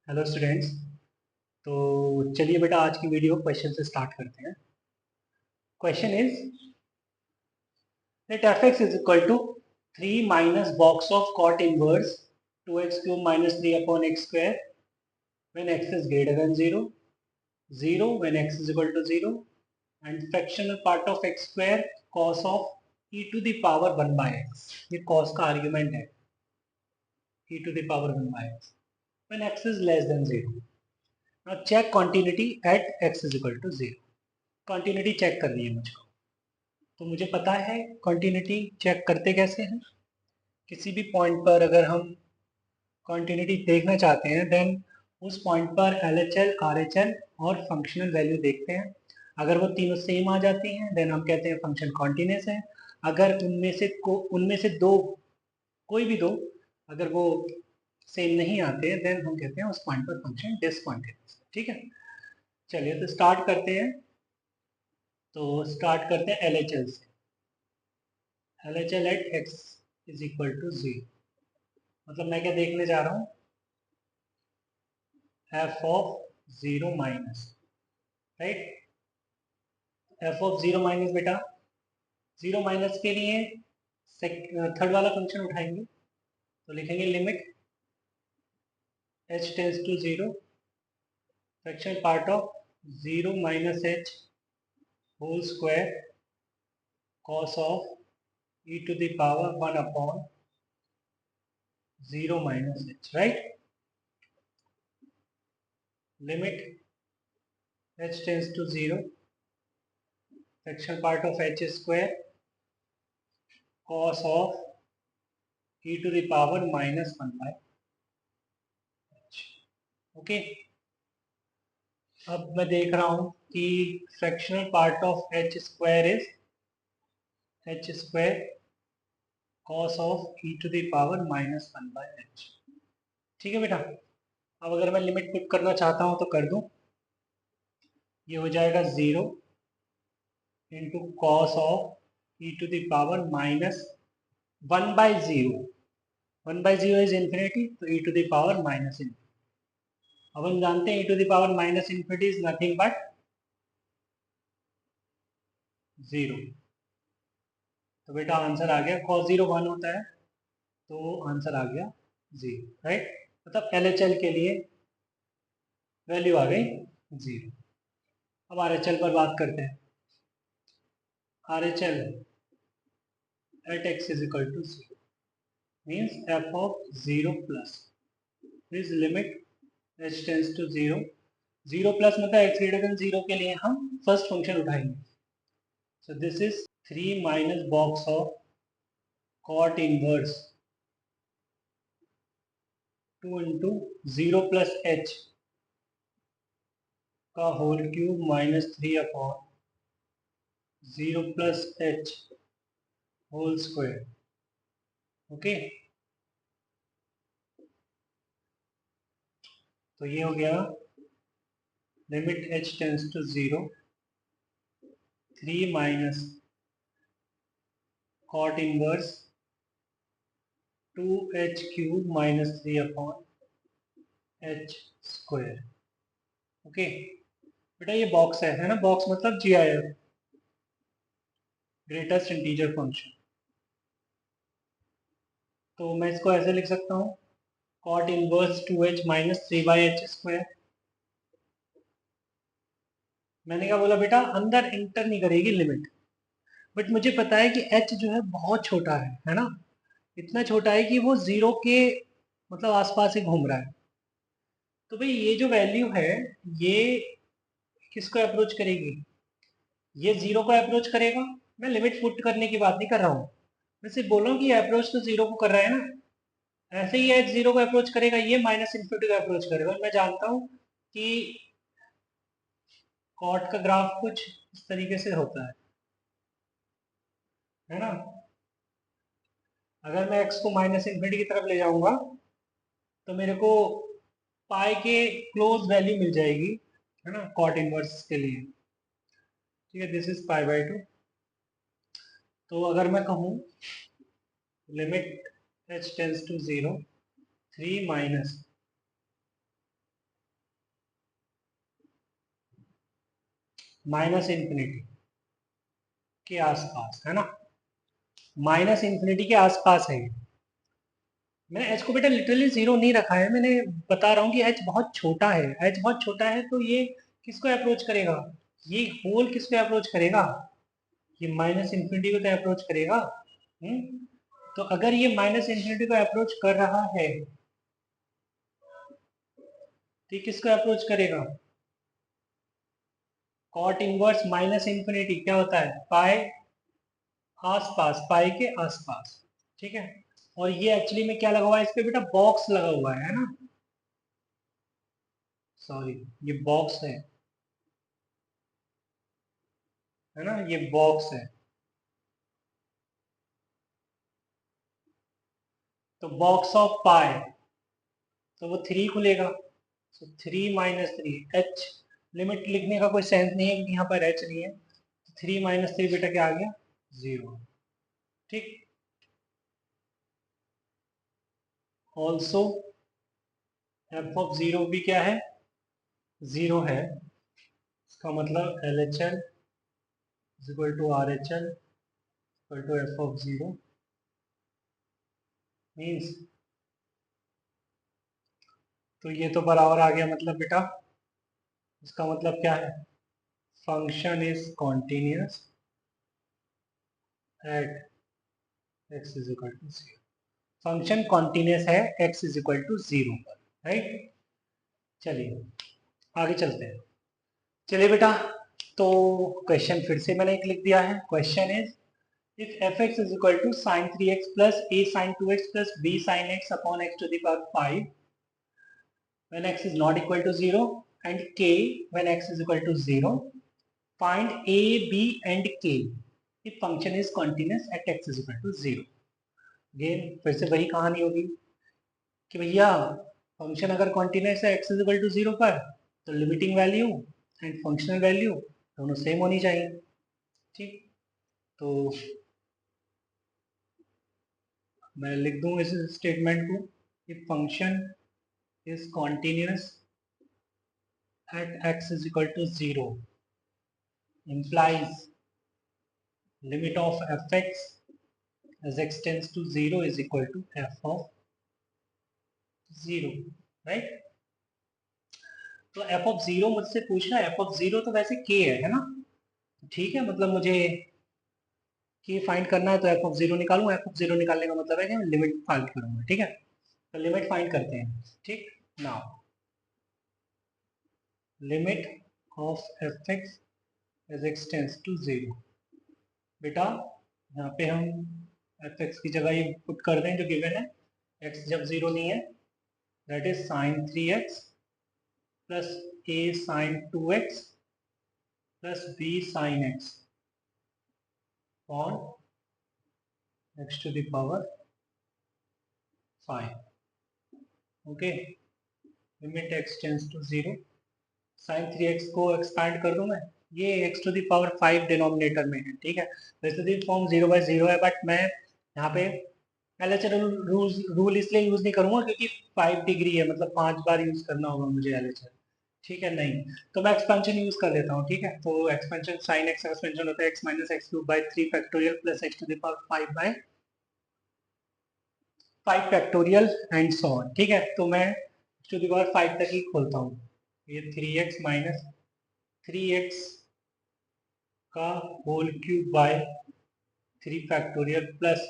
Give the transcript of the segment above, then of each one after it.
Hello students. तो चलिए बेटा आज की वीडियो क्वेश्चन से स्टार्ट करते हैं। Question is let f x is equal to 3 minus box of cot inverse 2x cube minus 3 upon x square when x is greater than 0, 0 when x is equal to 0 and fractional part of x square cos of e to the power 1 by x। ये cos का argument है, e to the power 1 by x when x is less than 0। Now check continuity at x is equal to 0। Continuity check करनी है मुझको। तो मुझे पता है कंटिन्यूटी चेक करते कैसे हैं। किसी भी पॉइंट पर अगर हम कंटिन्यूटी देखना चाहते हैं देन उस पॉइंट पर LHL, RHL और फंक्शनल वैल्यू देखते हैं। अगर वो तीनों सेम आ जाती हैं देन हम कहते हैं फंक्शन कॉन्टिन्यूस है। अगर उनमें से दो, कोई भी दो, अगर वो सेम नहीं आते हैं देन हम कहते हैं उस पॉइंट पर फंक्शन डिसकंटिन्यूस। ठीक है, चलिए तो स्टार्ट करते हैं। तो स्टार्ट करते हैं LHL से। LHL at x is equal to 0। मतलब मैं क्या देखने जा रहा हूँ, f of 0 minus, right. F of 0 minus बेटा 0 माइनस के लिए थर्ड वाला फंक्शन उठाएंगे तो लिखेंगे limit h tends to 0 fraction part of 0 minus h whole square cos of e to the power 1 upon 0 minus h, right. Limit h tends to 0 fraction part of h square cos of e to the power minus 1 by h। Okay, अब मैं देख रहा हूं कि fractional part of h square is h square cos of e to the power minus 1 by h। ठीक है बेटा, अब अगर मैं लिमिट पुट करना चाहता हूं तो कर दूं। ये हो जाएगा 0 into cos of e to the power minus 1 by 0। 1 by 0 is infinity, तो e to the power minus infinity. अब हम जानते हैं e to the power minus infinity is nothing but 0। तो बेटा आंसर आ गया, cos 0 1 होता है तो आंसर आ गया 0, राइट। मतलब LHL के लिए वैल्यू आ गई 0। अब RHL पर बात करते हैं। RHL at x is equal to 0 means f of 0 plus is limit h tends to 0। 0 plus मतलब x greater than 0 के लिए हम फर्स्ट फंक्शन उठाएंगे। So this is 3 minus box of cot inverse 2 into 0 plus h का whole cube minus 3 upon 0 plus h whole square. Okay, तो ये हो गया limit h tends to 0 3 minus cot inverse 2h cube minus 3 upon h square. Okay बेटा, ये box है ना। Box मतलब GIF, ग्रेटेस्ट इंटीजर फंक्शन। तो मैं इसको ऐसे लिख सकता हूँ, cot inverse 2h minus 3 by h square. मैंने क्या बोला बेटा, अंदर इंटर नहीं करेगी लिमिट, बट मुझे पता है कि h जो है बहुत छोटा है ना। इतना छोटा है कि वो 0 के मतलब आसपास ही घूम रहा है। तो भाई ये जो वैल्यू है ये किसको अप्रोच करेगी, ये 0 को अप्रोच करेगा। मैं लिमिट पुट करने की बात नहीं कर रहा हूँ, मैं सिर्फ बोल रहा हूँ कि अप्रोच तो 0 को कर रहा है ना। ऐसे ही h 0 को अप्रोच करेगा, ये माइनस इन्फिनिटी को अप्रोच करेगा। और मैं जानता हूँ कि कॉट का ग्राफ कुछ इस तरीके से होता है ना। अगर मैं x को माइनस इन्फिनिटी की तरफ ले जाऊंगा तो मेरे को पाई के क्लोज वैल्यू मिल जाएगी, है ना, कॉट इनवर्स के लिए। ठीक है, दिस इज पाई बाई 2। तो अगर मैं कहूँ limit h tends to 0 3 minus minus infinity के आसपास है ना, माइनस इन्फिनिटी के आसपास है ये। मैंने एच को बेटा लिटरली जीरो नहीं रखा है, मैंने बता रहा हूँ कि एच बहुत छोटा है, एच बहुत छोटा है तो ये किसको अप्रोच करेगा, ये होल किसको अप्रोच करेगा, ये माइनस इन्फिनिटी को तो अप्रोच करेगा। तो अगर ये माइनस इन्फिनिटी को अप्रोच कर रहा है तो ये किसको अप्रोच करेगा, कॉट इनवर्स माइनस इन्फिनिटी क्या होता है, पाई आसपास, पाई के आसपास, ठीक है। और ये एक्चुअली में क्या लगा हुआ है, इस पे बेटा बॉक्स लगा हुआ है ना, सॉरी ये बॉक्स है ना, ये बॉक्स है। तो बॉक्स ऑफ पाई, तो वो 3 खुलेगा, तो 3 - 3 एच, लिमिट लिखने का कोई सेंस नहीं है क्योंकि यहाँ पर एच नहीं है, तो 3 - 3 बेटा क्या आ गया, 0, ठीक। ऑल्सो एफ ऑफ 0 भी क्या है, 0 है, इसका मतलब L H L is equal to R H L equal to f of 0 means, तो ये तो बराबर आ गया, मतलब बेटा इसका मतलब क्या है, function is continuous at x is equal to 0, function continuous है एक्स इज इक्वल टू 0 पर, राइट। चलिए आगे चलते हैं, चलिए बेटा, तो क्वेश्चन फिर से मैंने एक लिख दिया है, question is if f x is equal to sine 3x plus a sin 2x plus b sin x upon x to the power 5 when x is not equal to 0 and k when x is equal to 0, find a, b and k if function is continuous at x is equal to 0। Again फिर से वही कहानी होगी कि भैया function अगर continuous है x is equal to 0 पर, तो limiting value and functional value दोनों सेम होनी चाहिए, ठीक। तो मैं लिख दूं इस स्टेटमेंट को, if function is continuous at x is equal to 0 implies limit of fx as x tends to 0 is equal to f of 0, right। तो f of 0 मुझसे पूछ रहा है, f of 0 तो वैसे k है ना, ठीक है, मतलब मुझे k फाइंड करना है तो f of 0 निकालूं, f of 0 निकालने का मतलब है कि मैं लिमिट फाइंड करूंगा, ठीक है। तो लिमिट फाइंड करते हैं, ठीक। Now limit of fx as x tends to 0, बेटा यहाँ पे हम fx की जगह ये पुट कर दें जो गिवन है, x जब 0 नहीं है, that is sine 3x plus a sine 2x plus b sine x on x to the power 5, okay. Limit x tends to 0, sine 3x को एक्सपैंड कर दूं मैं, ये x to the power 5 denominator में है, ठीक है। वैसे तो फॉर्म 0/0 है, बट मैं यहाँ पे एलएचएल रूल इसलिए यूज नहीं करूंगा क्योंकि 5 डिग्री है, मतलब 5 बार यूज करना होगा मुझे एलएचएल, ठीक है। नहीं तो मैं एक्सपेंशन यूज कर लेता हूँ, ठीक है। तो एक्सपेंशन साइन एक्स एक्सपेंशन होता है x minus x cube by 3 factorial plus x to the power 5 by 5 factorial and so on, ठीक है। तो मैं x टू द पावर 5 तक ही खोलता हूँ, ये 3x माइनस 3x का whole cube by 3 factorial plus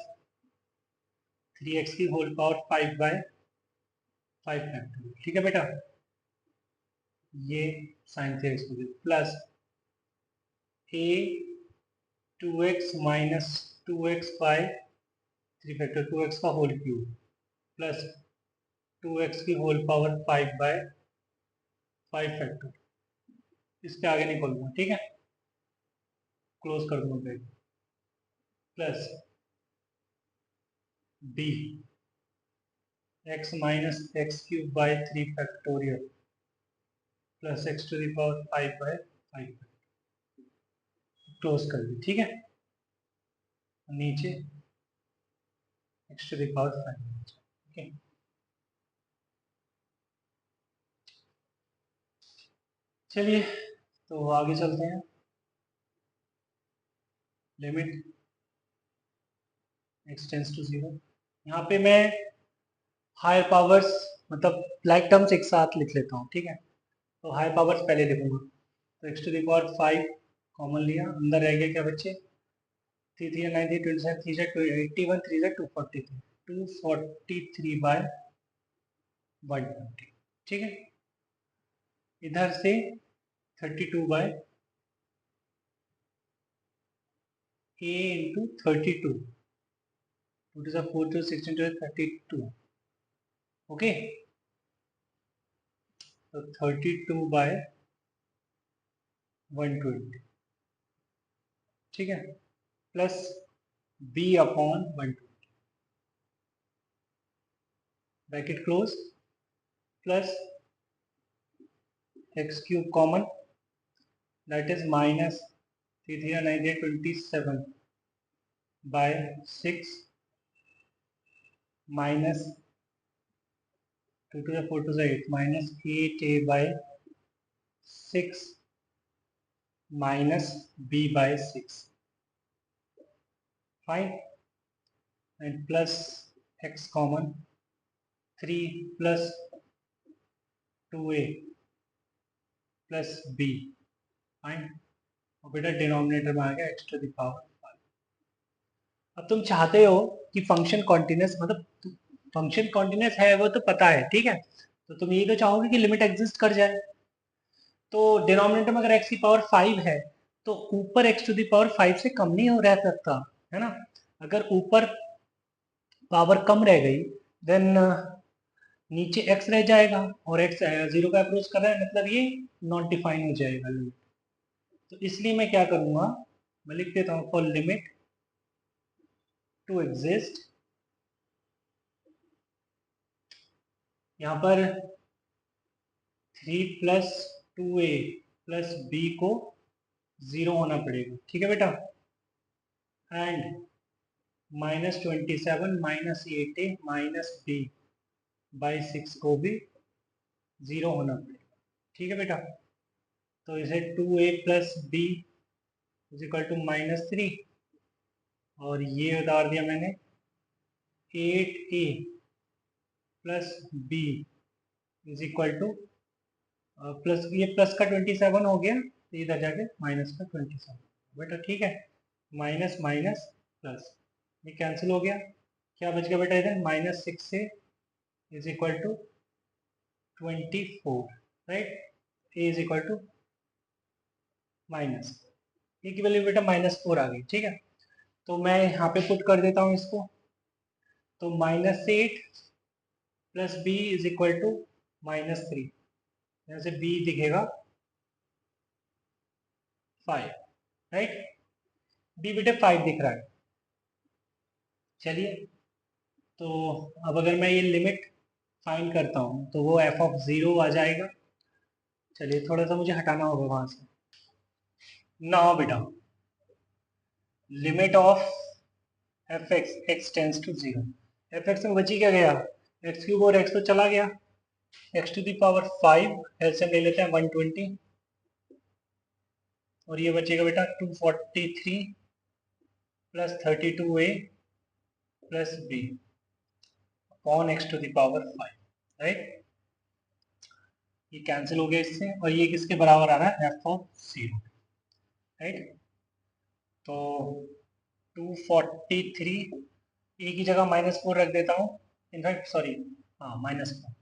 3x की होल पावर 5 बाय 5 फैक्टोरियल, ठीक है बेटा। ये साइन 3x हो गया plus a 2x minus 2x by 3 factor 2x का होल क्यूब प्लस 2x की होल पावर 5 बाय 5 फैक्टर, इसके आगे नहीं खोलूंगा, ठीक है, क्लोज कर दूंगा bracket, plus b x minus x cube by 3 factorial plus x to the power 5 by 5, close कर दी, ठीक है। नीचे x to the power 5, okay. चलिए तो आगे चलते हैं। Limit x tends to 0। यहाँ पे मैं हायर पावर्स मतलब लाइक टर्म्स एक साथ लिख लेता हूँ, ठीक है। तो हायर पावर्स पहले लिखूंगा, तो x to the power 5 common लिया, अंदर रह गया क्या बच्चे, 3 3 9 3 27 3 से 81 3 से 243 243 बाय 120, ठीक है। इधर से 32 by a into 32, 2 to 4 to 6 into 32, okay. तो 32 बाय 120, ठीक है, plus b upon 120, bracket close, plus x cube common, that is minus 3 3 9 27 by 6 minus 2 to the 4 to the 8 minus 8a by 6 minus b by 6, fine, and plus x common, 3 plus 2a plus b, fine। और बेटा denominator में आ गया x to the power 5। अब तुम चाहते हो कि function continuous, मतलब फंक्शन कॉन्टिन्यूस है वो तो पता है, ठीक है, तो तुम ये तो चाहोगे कि लिमिट एग्जिस्ट कर जाए। तो डिनोमिनेटर में अगर x की पावर 5 है तो ऊपर x टू द पावर 5 से कम नहीं हो रह सकता, है ना। अगर ऊपर पावर कम रह गई देन नीचे x रह जाएगा, और x 0 का अप्रोच कर रहा है, मतलब ये नॉट डिफाइन हो जाएगा लिमिट। तो इसलिए मैं क्या करूंगा, मैं लिख देता हूँ फॉर लिमिट टू एग्जिस्ट, यहाँ पर 3 प्लस 2a प्लस b को 0 होना पड़ेगा, ठीक है बेटा, and -27 minus 8a minus b by 6 को भी 0 होना पड़ेगा, ठीक है बेटा। तो इसे 2a plus b is equal to -3, और ये उतार दिया मैंने 8a plus b is equal to plus, ये प्लस का 27 हो गया तो इधर जाके माइनस का 27 बेटा, ठीक है। माइनस माइनस प्लस, ये कैंसिल हो गया, क्या बच गया बेटा इधर, -6 से is equal to 24, right, a is equal to minus, ए की वैल्यू बेटा -4 आ गई, ठीक है। तो मैं यहाँ पे पुट कर देता हूँ इसको, तो -8 plus b is equal to -3, यहाँ से बी दिखेगा 5, राइट, बी बेटे 5 दिख रहा है। चलिए, तो अब अगर मैं ये लिमिट फाइंड करता हूँ तो वो एफ ऑफ 0 आ जाएगा। चलिए थोड़ा सा मुझे हटाना होगा वहां से। ना बेटा, limit of f x, x tends to 0, f x में बची क्या गया, एक्स क्यूब और एक्स तो चला गया, x to the power 5 LCM ले लेते हैं 120, और ये बचेगा बेटा 243 plus 32a plus b upon x to the power 5, right. ये कैंसिल हो गया इससे, और ये किसके बराबर आ रहा है, एफ ऑफ 0, राइट। तो 243, ए की जगह -4 रख देता हूँ, इनफैक्ट सॉरी, हाँ -4,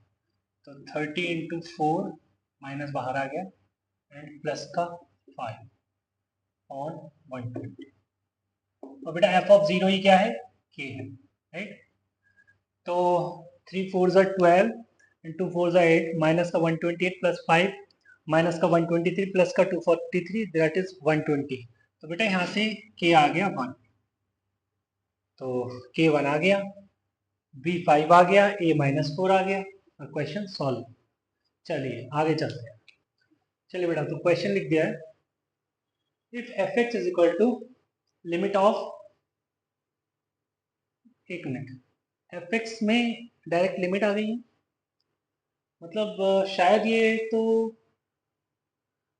तो 30 इंटू 4, माइनस बाहर आ गया, एंड प्लस का 5 ऑन 120, और बेटा एफ ऑफ 0 ही क्या है, के है, राइट। तो 3 4 ज़ा 12 इंटू 4 ज़ा 8, माइनस का 128 प्लस 5, माइनस का 123 प्लस का 243, दैट इज 120। तो बेटा यहाँ से के आ गया 1, तो के 1 आ गया, बी 5 आ गया, ए -4 आ गया, और क्वेश्चन सॉल्व। चलिए आगे चलते हैं। चलिए बेटा, तो क्वेश्चन लिख दिया है, if f x is equal to limit of, एक मिनट, एफ एक्स में डायरेक्ट लिमिट आ गई है, मतलब शायद ये तो,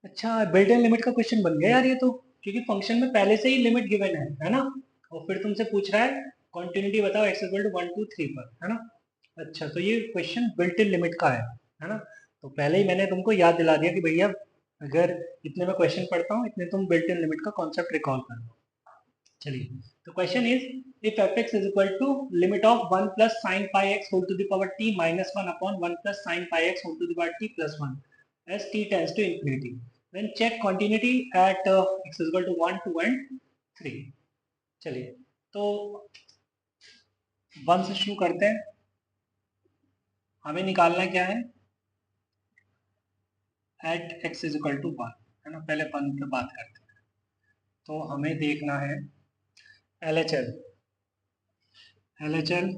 अच्छा बिल्ट इन लिमिट का क्वेश्चन बन गया यार ये तो। क्योंकि फंक्शन में पहले से ही लिमिट गिवन है ना। और फिर तुमसे पूछ रहा है कॉन्टिन्यूटी बताओ x इक्वल टू 1 2 3 पर, है ना। अच्छा, तो ये क्वेश्चन बिल्ट इन लिमिट का है ना। तो पहले ही मैंने तुमको याद दिला दिया कि भैया अगर इतने में क्वेश्चन पढ़ता हूँ इतने तुम बिल्ट इन लिमिट का कॉन्सेप्ट रिकॉल कर लो। चलिए, तो question is if fx is equal to limit of 1 plus sine pi x whole to the power t minus 1 upon 1 plus sine pi x whole to the power t plus 1 as t tends to infinity, then check continuity at x is equal to 1 2 and 3। चलिए, तो 1 से शुरू करते हैं। हमें निकालना क्या है, at x is equal to 1, है ना। पहले 1 पे बात करते हैं। तो हमें देखना है LHL। LHL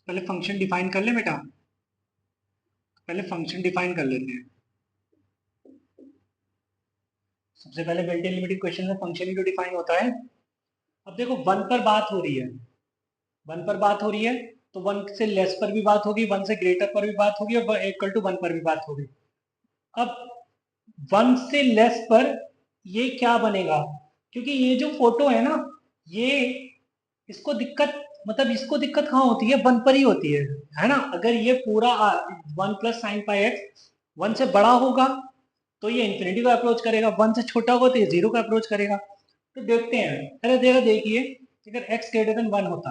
पहले फंक्शन डिफाइन कर ले बेटा, पहले फंक्शन डिफाइन कर लेते हैं। सबसे पहले बिल्ट इन लिमिट इक्वेशन में फंक्शन ही तो डिफाइन होता है। अब देखो 1 पर बात हो रही है, 1 पर बात हो रही है, तो 1 से लेस पर भी बात होगी, 1 से ग्रेटर पर भी बात होगी, और इक्वल टू 1 पर भी बात होगी। अब 1 से लेस पर ये क्या बनेगा, क्योंकि ये जो फोटो है ना, ये इसको दिक्कत, मतलब इसको दिक्कत कहाँ होती है, 1 पर ही होती है ना। अगर ये पूरा 1 प्लस साइन पाई एक्स 1 से बड़ा होगा तो ये इन्फिनिटी को अप्रोच करेगा, 1 से छोटा होगा तो ये 0 को अप्रोच करेगा। तो देखते हैं, अरे देखिए, अगर x ग्रेटर देन 1 होता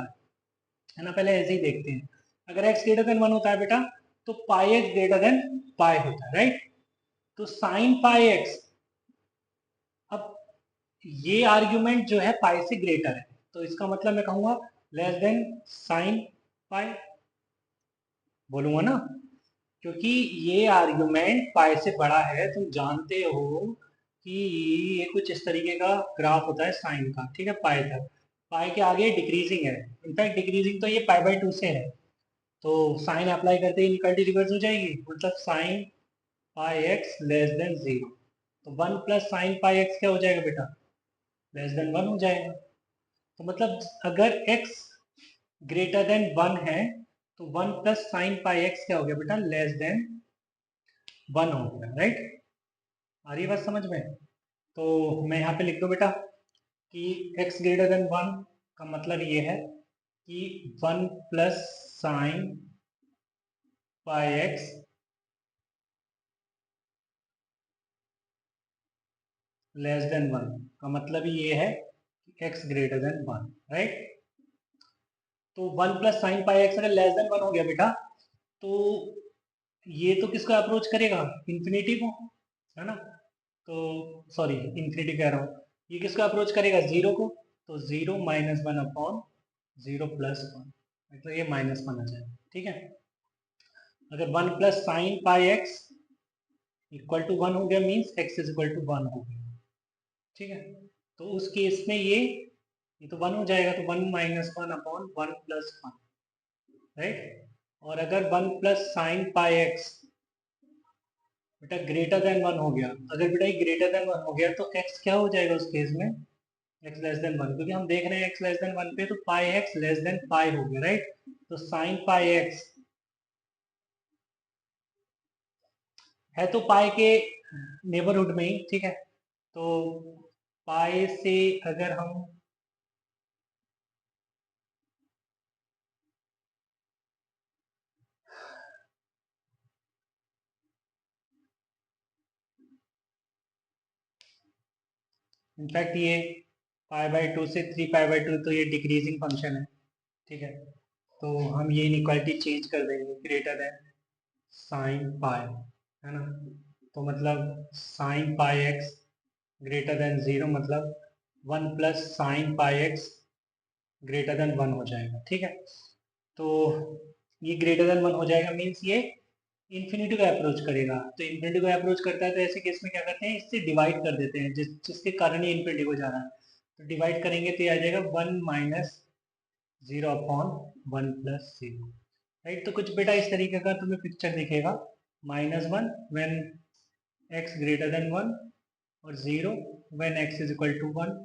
है ना, पहले ऐसे ही देखते हैं। अगर x ग्रेटर देन 1 होता है बेटा, तो पाई एक्स ग्रेटर देन पाई होता है, राइट। तो साइन पाई एक्स, अब ये आर्ग्यूमेंट जो है पाई से ग्रेटर है, तो इसका मतलब मैं कहूंगा लेस देन साइन पाई, बोलूंगा ना, क्योंकि ये आर्ग्यूमेंट पाई से बड़ा है। तुम जानते हो कि ये कुछ इस तरीके का ग्राफ होता है साइन का, ठीक है, पाई तक। पाई के आगे डिक्रीजिंग है, इनफैक्ट डिक्रीजिंग तो ये पाई बाई 2 से है। तो साइन अप्लाई करते ही इनक्वालिटी रिवर्स हो जाएगी, मतलब sign pi x less than 0। तो 1 प्लस साइन पाई एक्स क्या हो जाएगा बेटा, लेस देन 1 हो जाएगा। तो मतलब अगर x ग्रेटर देन 1 है तो 1 प्लस साइन पाई एक्स क्या हो गया बेटा, लेस देन 1 हो गया, राइट। आ रही है बात समझ में। तो मैं यहाँ पे लिख दो बेटा कि x ग्रेटर देन 1 का मतलब ये है कि 1 plus sine pi x less than 1 का मतलब ये है कि x ग्रेटर देन 1, राइट। तो 1 प्लस साइन पाई एक्स अगर लेस देन 1 हो गया बेटा, तो ये तो किसको अप्रोच करेगा, इन्फिनिटी को, है ना। तो सॉरी, इन्फिनिटी कह रहा हूँ, ये किसको अप्रोच करेगा, 0 को। तो 0 माइनस 1 अपॉन 0 प्लस 1, मतलब ये माइनस 1 आ जाएगा, ठीक है। अगर 1 plus sine pi x equal to 1 हो गया, means x is equal to 1 हो गया, ठीक है। तो उस केस में ये तो 1 हो जाएगा, तो 1 माइनस 1 अपॉन 1 प्लस 1, राइट। और अगर 1 प्लस साइन पाई एक्स बेटा ग्रेटर देन 1 हो गया, अगर बेटा ये ग्रेटर देन 1 हो गया तो x क्या हो जाएगा उस केस में, x लेस देन 1, क्योंकि हम देख रहे हैं x लेस देन 1 पे, तो पाई x लेस देन पाई हो गया, राइट। तो साइन पाई x है तो पाई के नेबरहुड में ही, ठीक है। तो पाई से अगर हम इनफैक्ट ये पाई बाई 2 से 3 पाई बाई 2, तो ये डिक्रीजिंग फंक्शन है, ठीक है। तो हम ये इनइक्वालिटी चेंज कर देंगे, ग्रेटर देन साइन पाई, है ना। तो मतलब sign pi x greater than 0, मतलब 1 plus sine pi x greater than 1 हो जाएगा, ठीक है। तो ये ग्रेटर देन 1 हो जाएगा, मीन्स ये इन्फिनिटी को अप्रोच करेगा। तो इन्फिनिटी को अप्रोच करता है तो ऐसे केस में क्या करते हैं, इससे डिवाइड कर देते हैं, जिसके कारण ये इन्फिनिटी को जा रहा है। तो डिवाइड करेंगे तो ये आ जाएगा 1 माइनस 0 अपॉन 1 प्लस 0, राइट। तो कुछ बेटा इस तरीके का तुम्हें पिक्चर दिखेगा, -1 व्हेन x ग्रेटर देन 1 और 0 when x is equal to 1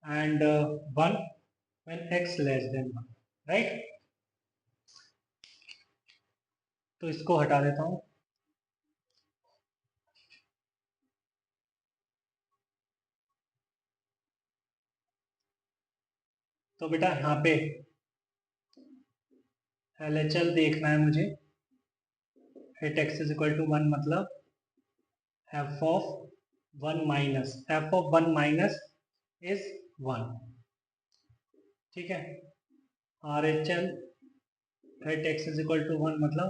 and 1 when x less than 1, right. तो इसको हटा देता हूँ। तो बेटा यहाँ पे LHL देखना है मुझे, at x is equal to 1 मतलब f of 1 minus f of 1 minus is 1, ठीक है। RHL at x is equal to 1 मतलब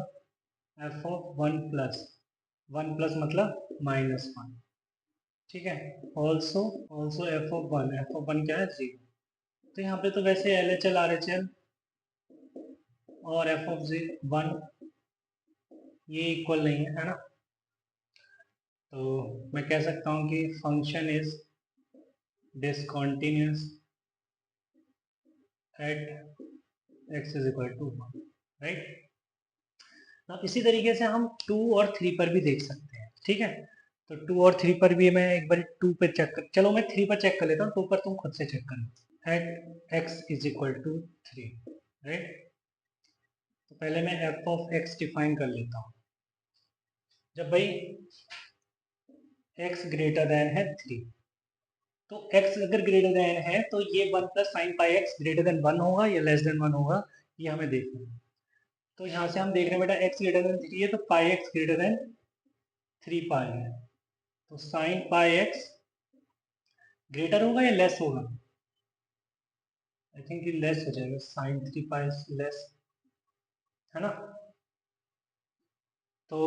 f of 1 प्लस मतलब -1, ठीक है। ऑल्सो f of 1 क्या है 0। तो यहाँ पे तो वैसे LHL RHL और f of 1 ये इक्वल नहीं है ना, तो मैं कह सकता हूँ कि function is discontinuous at x is equal to 1, right. अब इसी तरीके से हम 2 और 3 पर भी देख सकते हैं, ठीक है। तो 2 और 3 पर भी मैं एक बार 2 पे चेक कर, चलो मैं 3 पर चेक कर लेता हूँ, 2 पर तुम खुद से चेक करना। At x is equal to 3, right. तो पहले मैं f ऑफ x डिफाइन कर लेता हूँ। जब भाई x ग्रेटर देन है 3, तो x अगर ग्रेटर देन है तो ये 1 प्लस साइन पाई x ग्रेटर देन 1 होगा या लेस देन 1 होगा, ये हमें देखना है। तो यहाँ से हम देख रहे हैं बेटा x ग्रेटर देन 3 है तो पाई x ग्रेटर देन 3 पाई है, तो साइन पाई x ग्रेटर होगा या लेस होगा, आई थिंक ये लेस हो जाएगा, साइन 3 पाई लेस, है ना। तो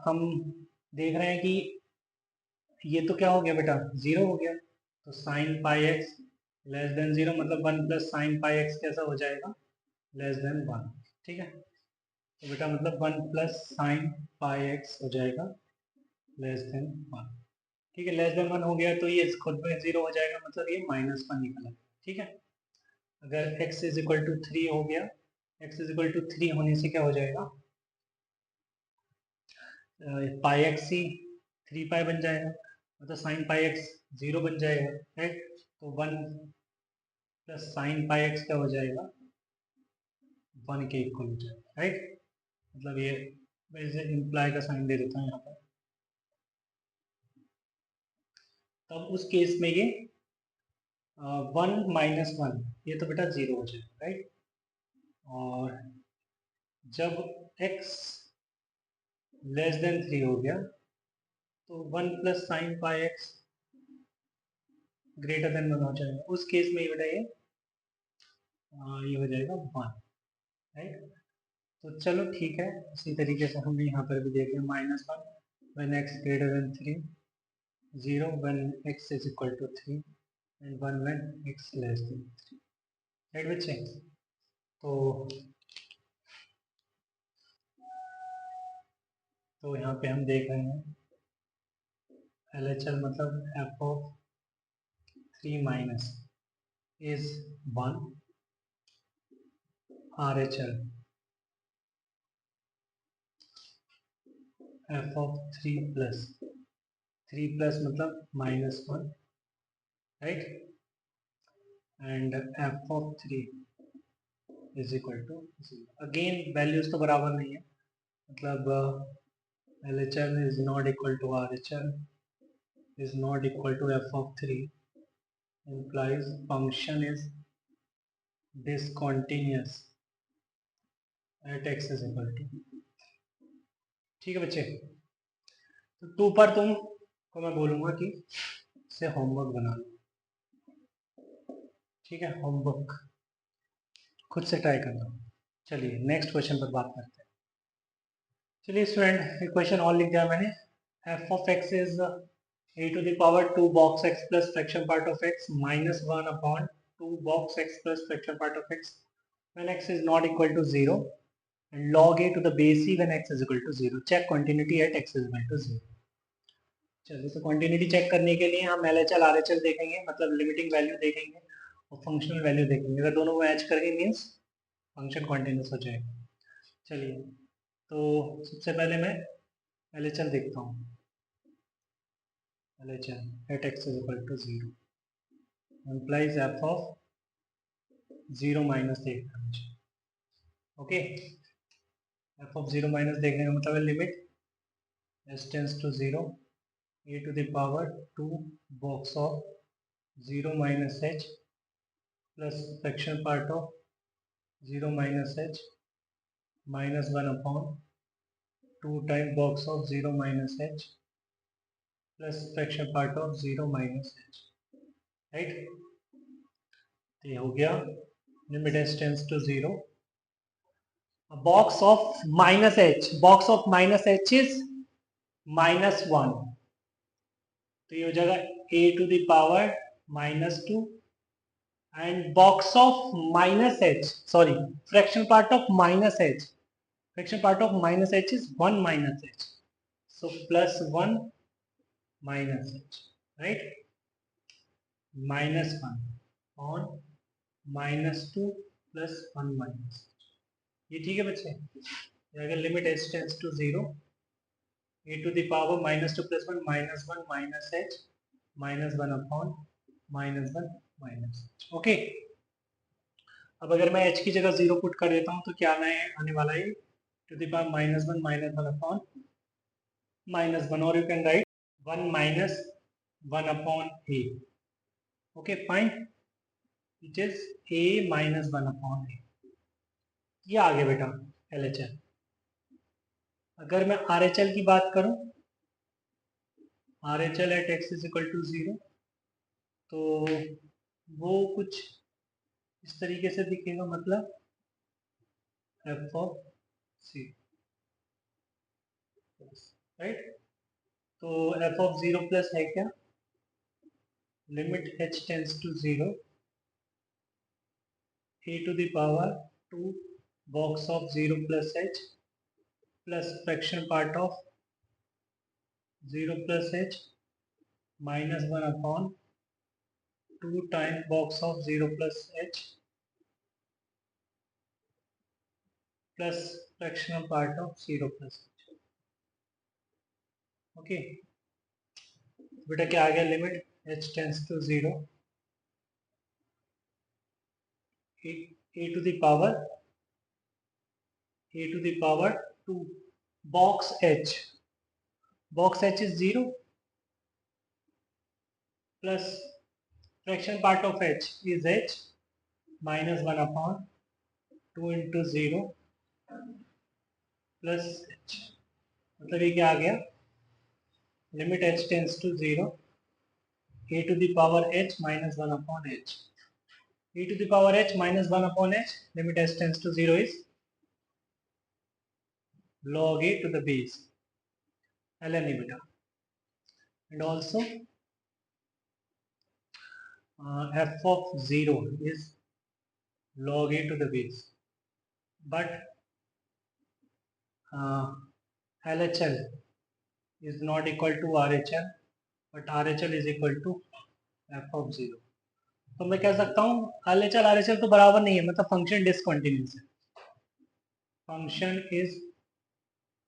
हम देख रहे हैं कि ये तो क्या हो गया बेटा 0 हो गया, तो sign pi x less than 0 मतलब 1 प्लस साइन पाई एक्स कैसा हो जाएगा लेस देन 1, ठीक है। तो बेटा मतलब 1 प्लस साइन पाई एक्स हो जाएगा लेस देन 1, ठीक है। लेस देन 1 हो गया तो ये खुद में 0 हो जाएगा, मतलब ये -1 निकला, ठीक है। अगर x इज इक्वल टू 3 हो गया, x इज इक्वल टू 3 होने से क्या हो जाएगा, पाई एक्स ही 3 पाई बन जाएगा, मतलब साइन पाई एक्स 0 बन जाएगा, राइट। तो 1 प्लस साइन पाई एक्स क्या हो जाएगा 1 के इक्वल हो जाएगा, राइट। मतलब ये मैं इसे इम्प्लाई का साइन दे देता हूँ यहाँ पर, तब उस केस में ये 1 -1 ये तो बेटा 0 हो जाएगा, राइट। और जब x लेस देन 3 हो गया तो 1 plus sine pi x greater than 1 हो जाएगा, उस केस में ये बेटा ये हो जाएगा 1, राइट। तो चलो ठीक है, इसी तरीके से हमने यहाँ पर भी देख लिया -1 when x greater than 3, 0 when x is equal to 3 and 1 when x less than 3, right बच्चे। तो यहाँ पे हम देख रहे हैं LHL मतलब f of 3 minus is 1, RHL f of 3 plus मतलब -1, right, and f of 3 is equal to 0। Again values तो बराबर नहीं है, मतलब LHL is not equal to RHL is not equal to f of 3 implies function is discontinuous at x is equal to, ठीक है बच्चे। तो 2 पर तुम को मैं बोलूँगा कि इसे होमवर्क बना लो, ठीक है। होमवर्क खुद से ट्राई करना। चलिए नेक्स्ट क्वेश्चन पर बात करते हैं। चलिए स्टूडेंट एक क्वेश्चन और लिख दिया मैंने, f of x is a to the power 2 box x plus fraction part of x minus 1 upon 2 box x plus fraction part of x when x is not equal to 0 and log a to the base c when x is equal to 0, check continuity at x is equal to 0। चलिए तो continuity check करने के लिए हम LHL RHL देखेंगे, मतलब limiting value देखेंगे और फंक्शनल वैल्यू देखेंगे, अगर दोनों मैच करेंगे मीन्स फंक्शन कॉन्टिन्यूस हो जाएगा। चलिए तो सबसे पहले मैं LHL देखता हूँ, LHL at x is equal to 0 implies f of 0 minus देखना मुझे, ओके। f of 0 माइनस देखने का मतलब है limit s tends to 0 a to the power 2 box of 0 minus h plus fraction part of 0 minus h minus 1 upon 2 time box of 0 minus h plus fraction part of 0 minus h, right. तो ये हो गया limit h tends to 0, box of minus h, box of minus h is -1, तो ये हो जाएगा a to the power -2 and box of minus h, sorry, fraction part of minus h, fraction part of minus h is 1 minus h, so plus 1 minus h, right, -1 on -2 plus 1 minus h, ये ठीक है बच्चे। अगर limit h tends to 0, a to the power -2 plus 1 -1 minus h -1 upon -1 minus h, okay. अब अगर मैं h की जगह 0 पुट कर देता हूँ तो क्या आने वाला है, टू द पावर -1 upon -1, और you can write 1 minus 1 upon a, okay fine, it is a minus 1 upon a, ये आ गया बेटा LHL। अगर मैं RHL की बात करूं, RHL at x is equal to 0, तो वो कुछ इस तरीके से दिखेगा, मतलब f of c, राइट। तो f of 0 प्लस है क्या, limit h tends to 0, a to the power 2 box of 0 plus h plus fraction part of 0 plus h minus 1 upon 2 time box of 0 plus h plus fractional part of 0 plus h, okay. बेटा क्या आ गया, limit h tends to 0, a to the power 2 box h is 0 plus fraction part of h is h minus 1 upon 2 into 0 plus h, मतलब ये क्या आ गया, limit h tends to 0, a to the power h minus 1 upon h, e to the power h minus 1 upon h, limit h tends to 0 is log a to the base ln a beta, and also f of 0 is log a to the base, but LHL is not equal to RHL, but RHL is equal to f of 0, तो मैं कह सकता हूँ LHL RHL तो बराबर नहीं है, मतलब फंक्शन डिसकंटिन्यूअस है, function is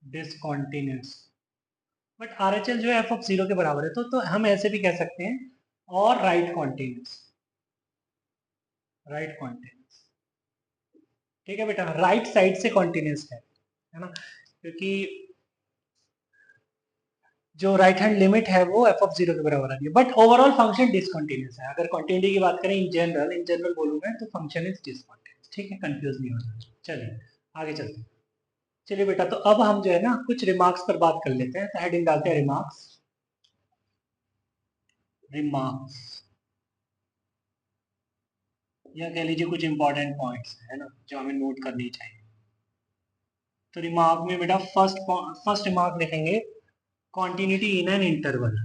discontinuous, but RHL जो है f of 0 के बराबर है, तो हम ऐसे भी कह सकते हैं, और राइट कॉन्टिन्यूअस, राइट कॉन्टिन्यूअस, ठीक है बेटा, राइट साइड से कॉन्टिन्यूअस है ना, क्योंकि जो राइट हैंड लिमिट है वो f of 0 के बराबर आ रही है, बट ओवरऑल फंक्शन डिसकंटिन्यूअस है। अगर कंटिन्यूटी की बात करें इन जनरल बोलूंगा तो फंक्शन इज डिसकंटिन्यूअस, ठीक है, कंफ्यूज नहीं होना। चलिए आगे चलते हैं। चलिए बेटा, तो अब हम जो है ना कुछ रिमार्क्स पर बात कर लेते हैं, तो हेडिंग डालते हैं रिमार्क्स, रिमार्क्स, या कह लीजिए कुछ इंपॉर्टेंट पॉइंट्स है ना जो हमें नोट करनी चाहिए। तो रिमार्क में बेटा फर्स्ट रिमार्क लिखेंगे, continuity in an interval,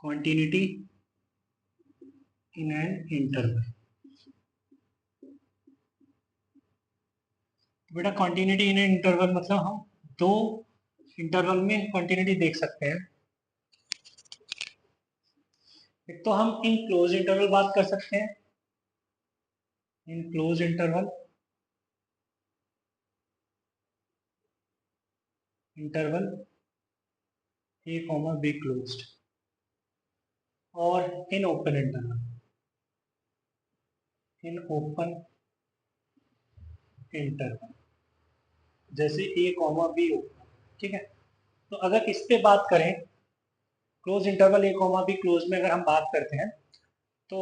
continuity in an interval. बेटा कॉन्टिन्यूटी इन एन इंटरवल मतलब हम दो इंटरवल में कॉन्टिन्यूटी देख सकते हैं। एक तो हम इन क्लोज इंटरवल बात कर सकते हैं, in close interval, interval a comma b closed, और in open interval, in open interval, जैसे a कॉमा b ओपन, ठीक है। तो अगर इस पे बात करें, close interval a comma b close में अगर हम बात करते हैं, तो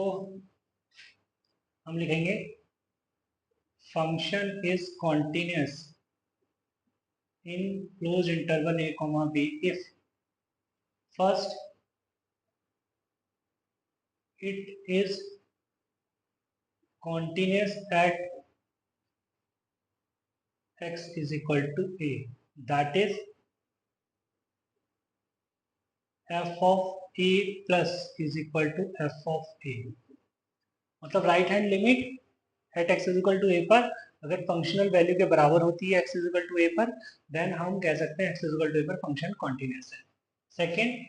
हम लिखेंगे function is continuous in close interval a comma b if first it is continuous at x is equal to a, that is f of a plus is equal to f of a. मतलब right hand limit at x is equal to a पर अगर functional value के बराबर होती है x is equal to a पर, then हम कह सकते हैं x is equal to a पर फंक्शन कॉन्टिन्यूस है. Second,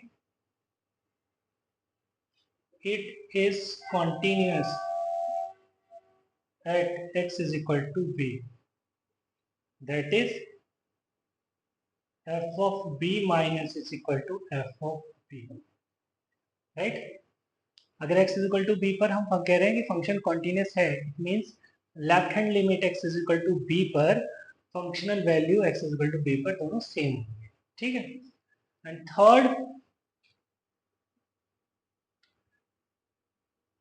it is continuous at x is equal to b, that is f of b minus is equal to f of b, right? अगर x is equal to b पर हम कह रहे हैं कि function continuous है, it means left hand limit x is equal to b पर functional value x is equal to b पर दोनों सेम होंगे. ठीक है. And third,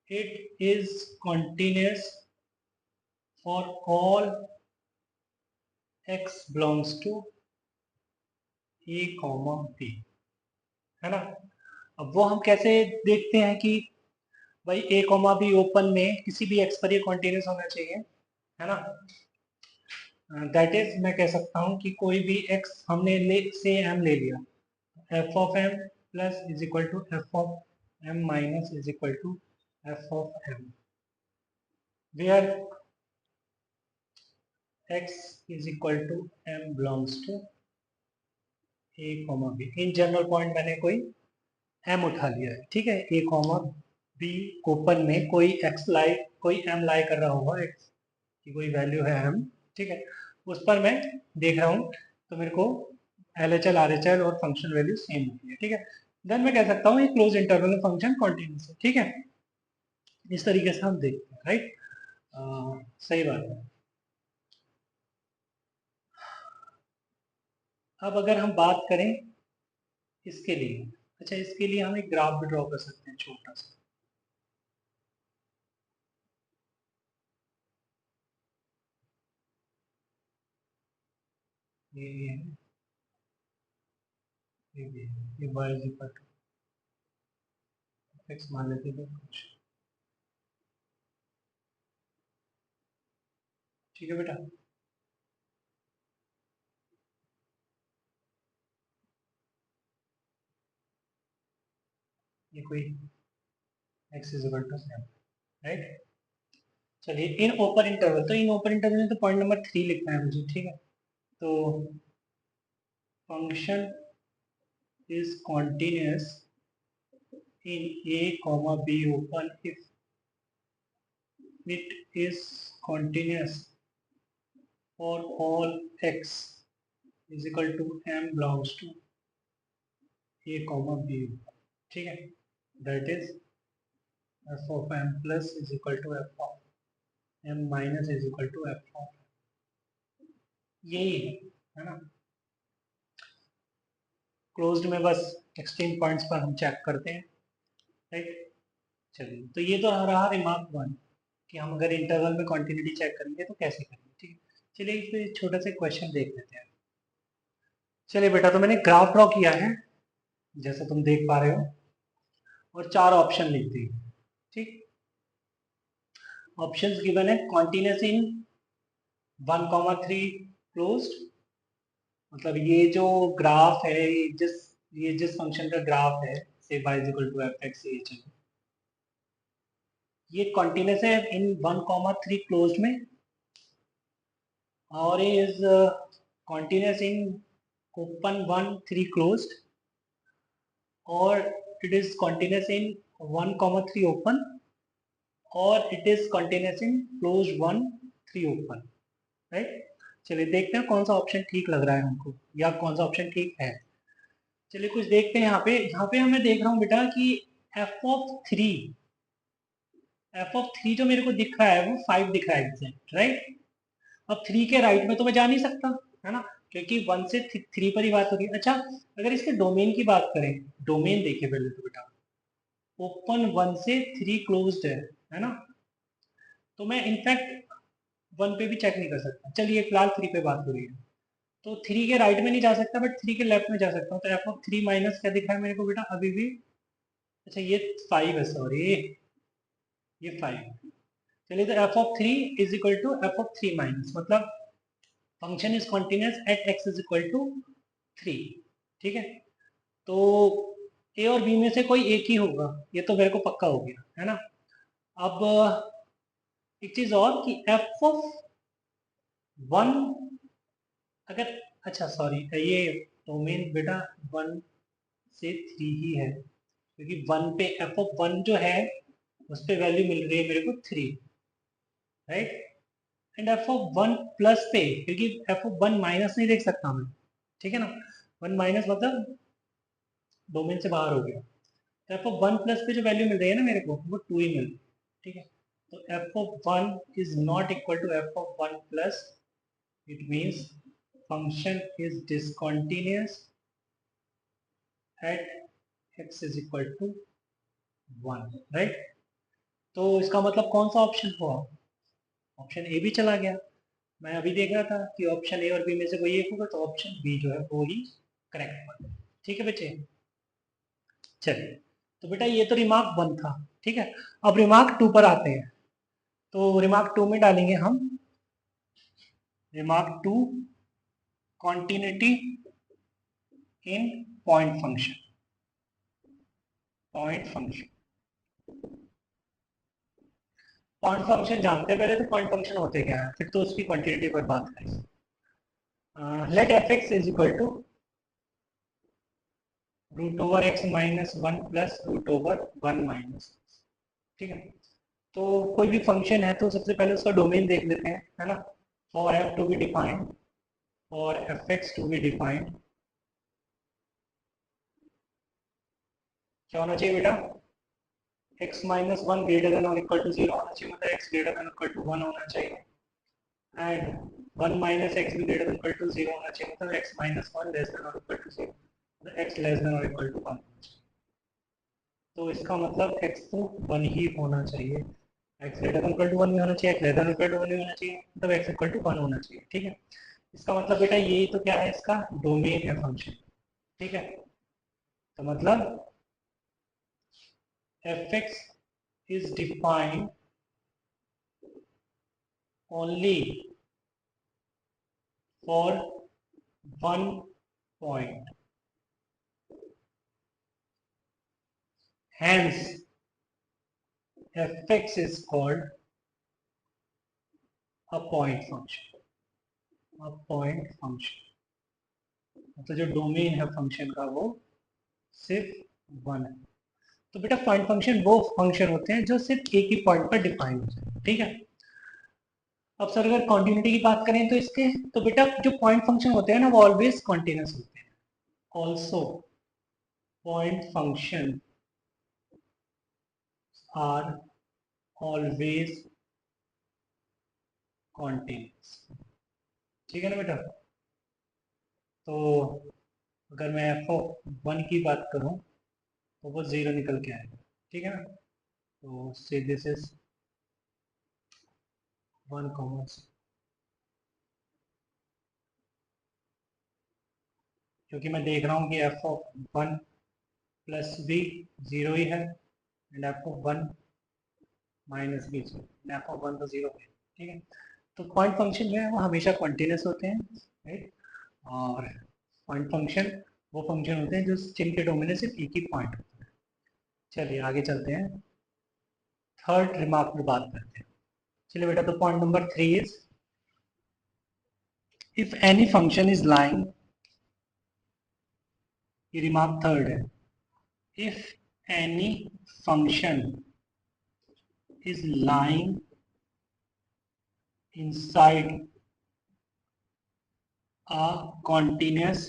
it is continuous for all x belongs to a comma b, है ना. अब वो हम कैसे देखते हैं कि भाई a comma b ओपन में किसी भी x पर ये कॉन्टिन्यूस होना चाहिए, है ना. दैट इज मैं कह सकता हूँ कि कोई भी x हमने से m ले लिया, f of m plus is equal to f of m minus is equal to f of m, where x is equal to m belongs to a comma b. In general point मैंने कोई m उठा लिया है, ठीक है. a comma b open में कोई x लाई, कोई m लाई कर रहा होगा, x की कोई वैल्यू है m, ठीक है, उस पर मैं देख रहा हूँ, तो मेरे को LHL RHL और फंक्शन वैल्यू सेम होती है, ठीक है. देन मैं कह सकता हूँ ये क्लोज इंटरवल में फंक्शन कॉन्टिन्यूस है, ठीक है. इस तरीके से हम देखते हैं, राइट. सही बात है. अब अगर हम बात करें इसके लिए, अच्छा इसके लिए हम एक ग्राफ भी ड्रॉ कर सकते हैं छोटा सा. ये है, ये y is equal to x मान लेते हैं कुछ, ठीक है बेटा. ये कोई x is equal to 7, right. चलिए इन ओपन इंटरवल, तो इन ओपन इंटरवल में तो पॉइंट नंबर 3 लिखना है मुझे, ठीक है. तो function is continuous in a comma b open if it is continuous for all x is equal to m belongs to a comma b, ठीक है. That is f of m plus is equal to f of m minus is equal to f of, यही है ना. Closed में बस extreme points पर हम check करते हैं, राइट. चलिए तो ये तो रहा रिमार्क वन कि हम अगर इंटरवल में कंटिन्यूटी चेक करेंगे तो कैसे करेंगे, ठीक है. चलिए इस पे छोटा सा क्वेश्चन देख लेते हैं. चलिए बेटा, तो मैंने ग्राफ ड्रॉ किया है जैसा तुम देख पा रहे हो, और 4 ऑप्शन लिख दिए, ठीक. ऑप्शंस गिवन है कॉन्टिन्यूस इन 1,3 क्लोज्ड, मतलब ये जो ग्राफ है, ये जिस फंक्शन का ग्राफ है, say y is equal to f x ये कॉन्टिन्यूस है इन 1,3 क्लोज्ड में, और is continuous in open 1 3 closed, और it is continuous in 1,3 open, और it is continuous in close 1 3 open, right. चलिए देखते हैं कौन सा ऑप्शन ठीक लग रहा है हमको, या कौन सा ऑप्शन ठीक है. चलिए कुछ देखते हैं. यहाँ पे मैं देख रहा हूँ बेटा कि एफ ऑफ थ्री जो मेरे को दिख रहा है वो 5 दिख रहा है एग्जैक्ट, राइट. अब 3 के राइट में तो मैं जा नहीं सकता, है ना, क्योंकि 1 से 3 पर ही बात होगी. अच्छा अगर इसके डोमेन की बात करें, डोमेन देखिए पहले तो बेटा, ओपन 1 से 3 क्लोज्ड है ना. तो मैं इनफैक्ट 1 पे भी चेक नहीं कर सकता। चलिए फिलहाल 3 पे बात हो रही है, तो 3 के राइट में नहीं जा सकता बट 3 के लेफ्ट में जा सकता हूँ। तो एफ ऑफ 3 माइनस क्या दिखा है मेरे को बेटा अभी भी? अच्छा ये 5 है, सॉरी ये 5। चलिए तो f of 3 is equal to f of 3 minus, मतलब function is continuous at x is equal to 3। ठीक है, तो ए और बी में से कोई एक ही होगा, ये तो मेरे को पक्का हो गया है ना। अब एक चीज और कि एफ ऑफ 1 अगर, अच्छा सॉरी ये डोमेन बेटा 1 से 3 ही है, क्योंकि 1 पे एफ ऑफ 1 जो है उस पे वैल्यू मिल रही है मेरे को 3, right. And f of 1 plus पे, क्योंकि एफ ऑफ 1 माइनस नहीं देख सकता मैं, ठीक है ना। 1 माइनस मतलब डोमेन से बाहर हो गया। तो एफ ऑफ 1 प्लस पे जो वैल्यू मिल रही है ना मेरे को वो 2 ही मिल रही है, ठीक है। तो f of 1 is not equal to f of 1 plus, it means function is discontinuous at x is equal to 1, right. तो इसका मतलब कौन सा ऑप्शन हुआ? ऑप्शन ए भी चला गया। मैं अभी देख रहा था कि ऑप्शन ए और बी में से कोई एक होगा, तो ऑप्शन बी जो है वो ही करेक्ट हुआ। ठीक है बच्चे, चलिए। तो बेटा ये तो रिमार्क 1 था, ठीक है। अब रिमार्क 2 पर आते हैं। तो रिमार्क 2 में डालेंगे हम remark 2 continuity in point function. Point function, point function जानते हैं पहले तो पॉइंट फंक्शन होते क्या है, फिर तो उसकी क्वांटिटी पर बात करेंगे। Let f x is equal to root over x minus 1 plus root over 1 minus, ठीक है। तो कोई भी फंक्शन है तो सबसे पहले उसका डोमेन देख लेते हैं, है ना। For f to be defined, for f x to be defined, क्या होना चाहिए बेटा? x माइनस 1 ग्रेटर देन और इक्वल टू 0 होना चाहिए, मतलब x greater than equal to 1 होना चाहिए। एंड 1 माइनस एक्स भी ग्रेटर देन इक्वल टू 0 होना चाहिए, मतलब x माइनस 1 लेस देन और इक्वल टू 0, मतलब x लेस देन और इक्वल टू 1 होना चाहिए। तो इसका मतलब x तो 1 ही होना चाहिए, x greater than equal to 1 भी होना चाहिए, x less than equal to 1 भी होना चाहिए, मतलब x इक्वल टू 1 होना चाहिए, ठीक है। इसका मतलब बेटा यही तो क्या है, इसका डोमेन है फंक्शन, ठीक है। तो मतलब f(x) is defined only for one point. Hence, f(x) is called a point function. A point function. तो जो डोमेन है फंक्शन का वो सिर्फ 1 है। तो बेटा पॉइंट फंक्शन वो फंक्शन होते हैं जो सिर्फ एक ही पॉइंट पर डिफाइन होते हैं, ठीक है। अब सर अगर कॉन्टिन्यूटी की बात करें तो इसके, तो बेटा जो पॉइंट फंक्शन होते हैं ना वो ऑलवेज कॉन्टिन्यूस होते हैं। Also point function are always continuous, ठीक है ना बेटा। तो अगर मैं एफ ऑफ 1 की बात करूं तो वो 0 निकल के आएगा, ठीक है ना। तो से दिस इज 1 कॉमर्स, क्योंकि मैं देख रहा हूँ कि एफ ऑफ 1 प्लस बी 0 ही है, and f of 1 minus b 0, f of 1 तो 0 है, ठीक है। तो पॉइंट फंक्शन जो है वो हमेशा कंटिन्यूस होते हैं, राइट। और पॉइंट फंक्शन वो फंक्शन होते हैं जो जिनके डोमेन सिर्फ एक ही पॉइंट होता है। चलिए आगे चलते हैं, थर्ड रिमार्क पर बात करते हैं। चलिए बेटा, तो point number 3 is if any function is lying, ये रिमार्क थर्ड है, if any function is lying inside a continuous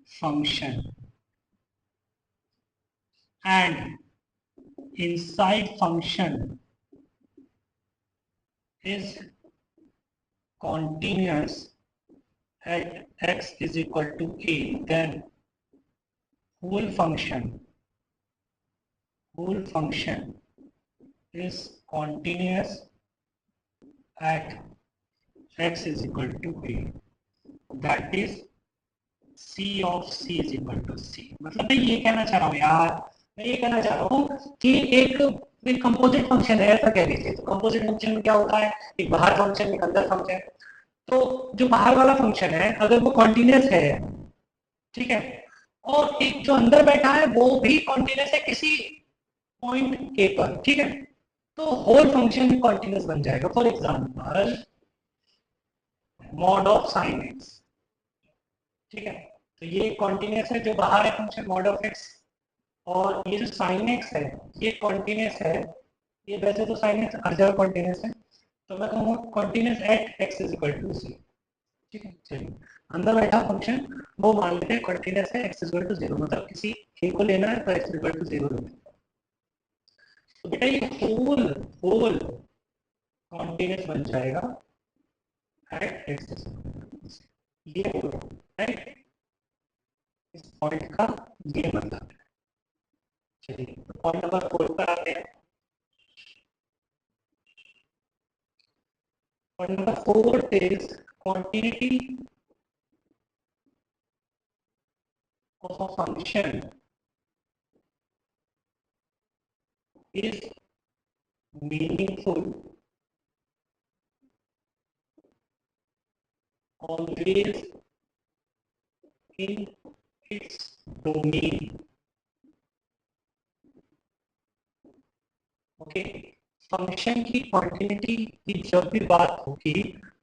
function and inside function is continuous at x is equal to a, then whole function is continuous at x is equal to a, that is c of c is equal to c। मतलब मैं ये कहना चाह रहा हूँ यार, मैं ये कहना चाह रहा हूँ कि एक कंपोजिट फंक्शन है, ऐसा कह लीजिए। तो कंपोजिट फंक्शन में क्या होता है, एक बाहर फंक्शन एक अंदर फंक्शन। तो जो बाहर वाला फंक्शन है अगर वो कॉन्टिन्यूस है, ठीक है, और एक जो अंदर बैठा है वो भी कॉन्टिन्यूस है किसी पॉइंट ए पर, ठीक है, तो होल फंक्शन कॉन्टिन्यूस बन जाएगा। For example mod of sine x, ठीक है, तो ये कॉन्टिन्यूस है जो बाहर है फंक्शन मॉड ऑफ एक्स, और ये जो साइन एक्स है ये कॉन्टिन्यूस है। ये वैसे तो साइन एक्स हर जगह कॉन्टिन्यूस है, तो मैं कहूँगा continuous at x is equal to c. ठीक है, चलिए अंदर बैठा फंक्शन वो मान लेते हैं कॉन्टिन्यूस है x is equal to zero, मतलब किसी ए को लेना है तो x is equal to zero लेना है। तो बेटा ये होल होल कॉन्टिन्यूस बन जाएगा at x is equal to c. ये होगा राइट, इस पॉइंट का ये मतलब है। चलिए पॉइंट नंबर 4 पर आते हैं। Point number 4 is quantity of a function is meaningful always in its domain। Okay, function की क्वांटिटी की जब भी बात होगी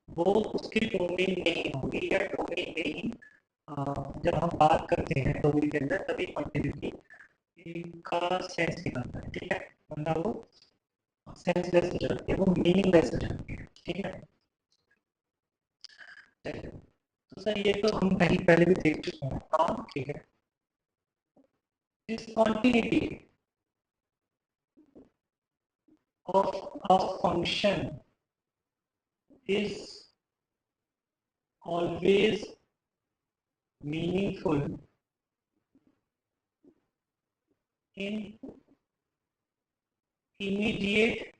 वो उसके डोमेन में ही होगी, या डोमेन में ही जब हम बात करते हैं डोमेन के अंदर तभी क्वांटिटी का सेंस निकलता है। ठीक है, वरना वो सेंसलेस हो जाती है, वो मीनिंगलेस हो जाती है। ठीक है, तो सर ये तो हम कहीं पहले भी देख चुके हैं। हाँ ठीक है, इस quantity of a function is always meaningful in immediate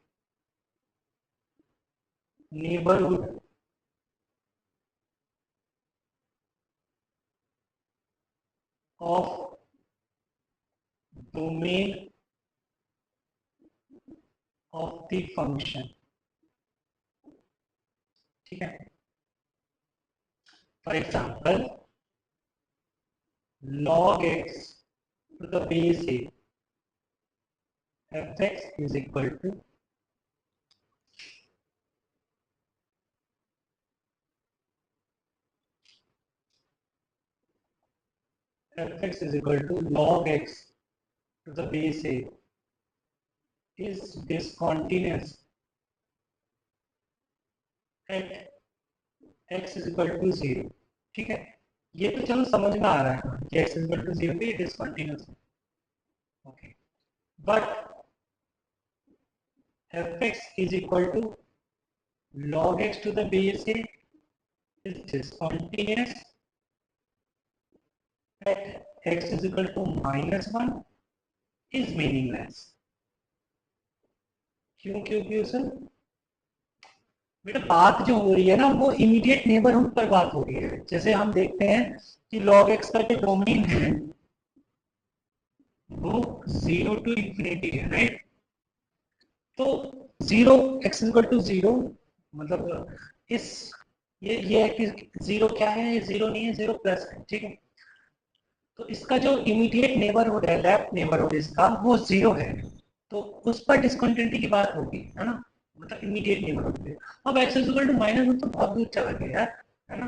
neighborhood of domain of the function। ठीक है, for example log x to the base a fx is equal to fx is equal to log x to the base a is discontinuous at x is equal to 0। ठीक है, ये तो चलो समझ में आ रहा है कि x is equal to 0 पे डिसकंटिन्यूअस है। Okay, but fx is equal to log x to the base a is discontinuous at x is equal to -1 is meaningless। क्यों सर? बेटा बात जो हो रही है ना वो इमीडिएट नेबरहुड पर बात हो रही है। जैसे हम देखते हैं कि log x का जो डोमेन है वो 0 to infinity है, राइट? तो 0 x इक्वल टू 0 मतलब इस ये है कि 0 क्या है, ये 0 नहीं है, 0 प्लस है। ठीक है, तो इसका जो इमीडिएट नेबरहुड है, लेफ्ट नेबरहुड इसका वो 0 है, तो उस पर डिस्कंटिन्यूटी की बात होगी, है ना, मतलब इमीडिएट नेबरहुड पे। अब x इक्वल टू -1 तो बहुत दूर चला गया यार, है ना,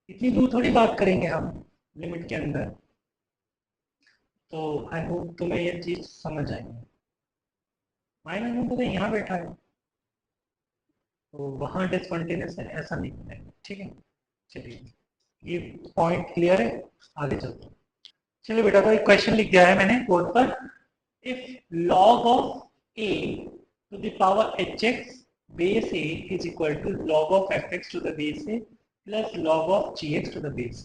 इतनी दूर थोड़ी बात करेंगे हम लिमिट के अंदर। तो आई होप तुम्हें ये चीज समझ आएगी। -1 तो यहाँ बैठा है तो वहां डिसकंटिन्यूस है ऐसा नहीं है। ठीक है, चलिए ये पॉइंट क्लियर है, आगे चलते हैं। चलिए बेटा, तो एक क्वेश्चन लिख दिया है मैंने बोर्ड पर। If log of a to the power hx base a is equal to log of fx to the base a plus log of gx to the base,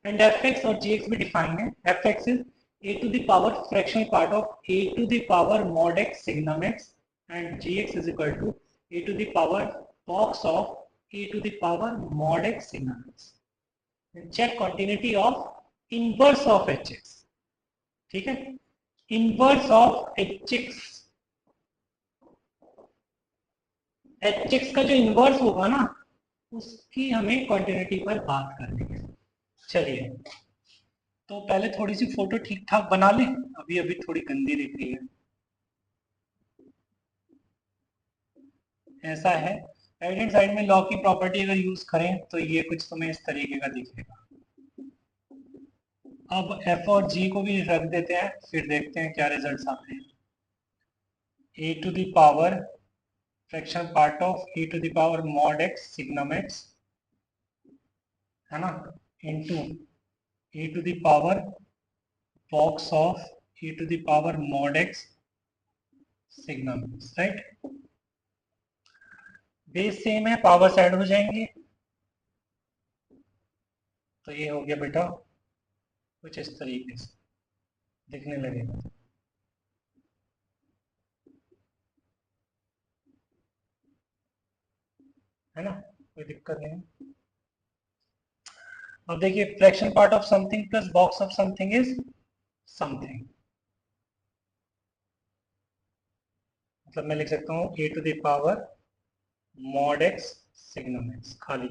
and fx और gx भी define है। fx is a to the power fractional part of a to the power mod x signum x, and gx is equal to a to the power box of e to the power mod x sigma x. Check continuity of inverse of hx. ठीक है, inverse of hx, hx का जो inverse होगा ना उसकी हमें quantity पर बात करनी है. चलिए, तो पहले थोड़ी सी फोटो ठीक ठाक बना लें, अभी अभी थोड़ी गंदी दिख रही है. ऐसा है, राइट हैंड साइड में लॉ की प्रॉपर्टी अगर यूज करें तो ये कुछ तुम्हें इस तरीके का दिखेगा. अब f और g को भी रख देते हैं, फिर देखते हैं क्या रिजल्ट्स आते हैं. a to the power fraction part of e to the power mod x signum x, है ना, into e to the power box of e to the power mod x signum x, right. Base same है, power side हो जाएंगे, तो ये हो गया बेटा कुछ इस तरीके से दिखने लगेगा. है ना, कोई दिक्कत नहीं. अब देखिए, fraction part of something plus box of something is something. मतलब मैं लिख सकता हूँ a to the power mod x signum x खाली,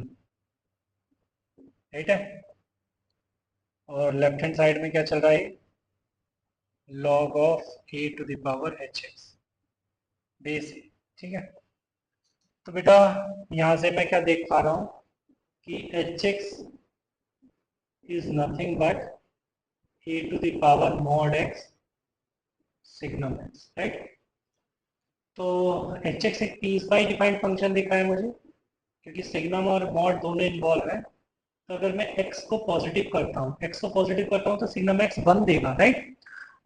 राइट है. और लेफ्ट हैंड साइड में क्या चल रहा है, log of a to the power h x base. ठीक है, तो बेटा यहां से मैं क्या देख पा रहा हूं कि h x is nothing but a to the power mod x signum x, right. तो एच एक्स एक पीस बाई डिफाइंड फंक्शन दिखा है मुझे, क्योंकि सिग्नम और मॉड दोनों इन्वॉल्व है. तो अगर मैं x को पॉजिटिव करता हूँ, तो सिग्नम x 1 देगा, राइट,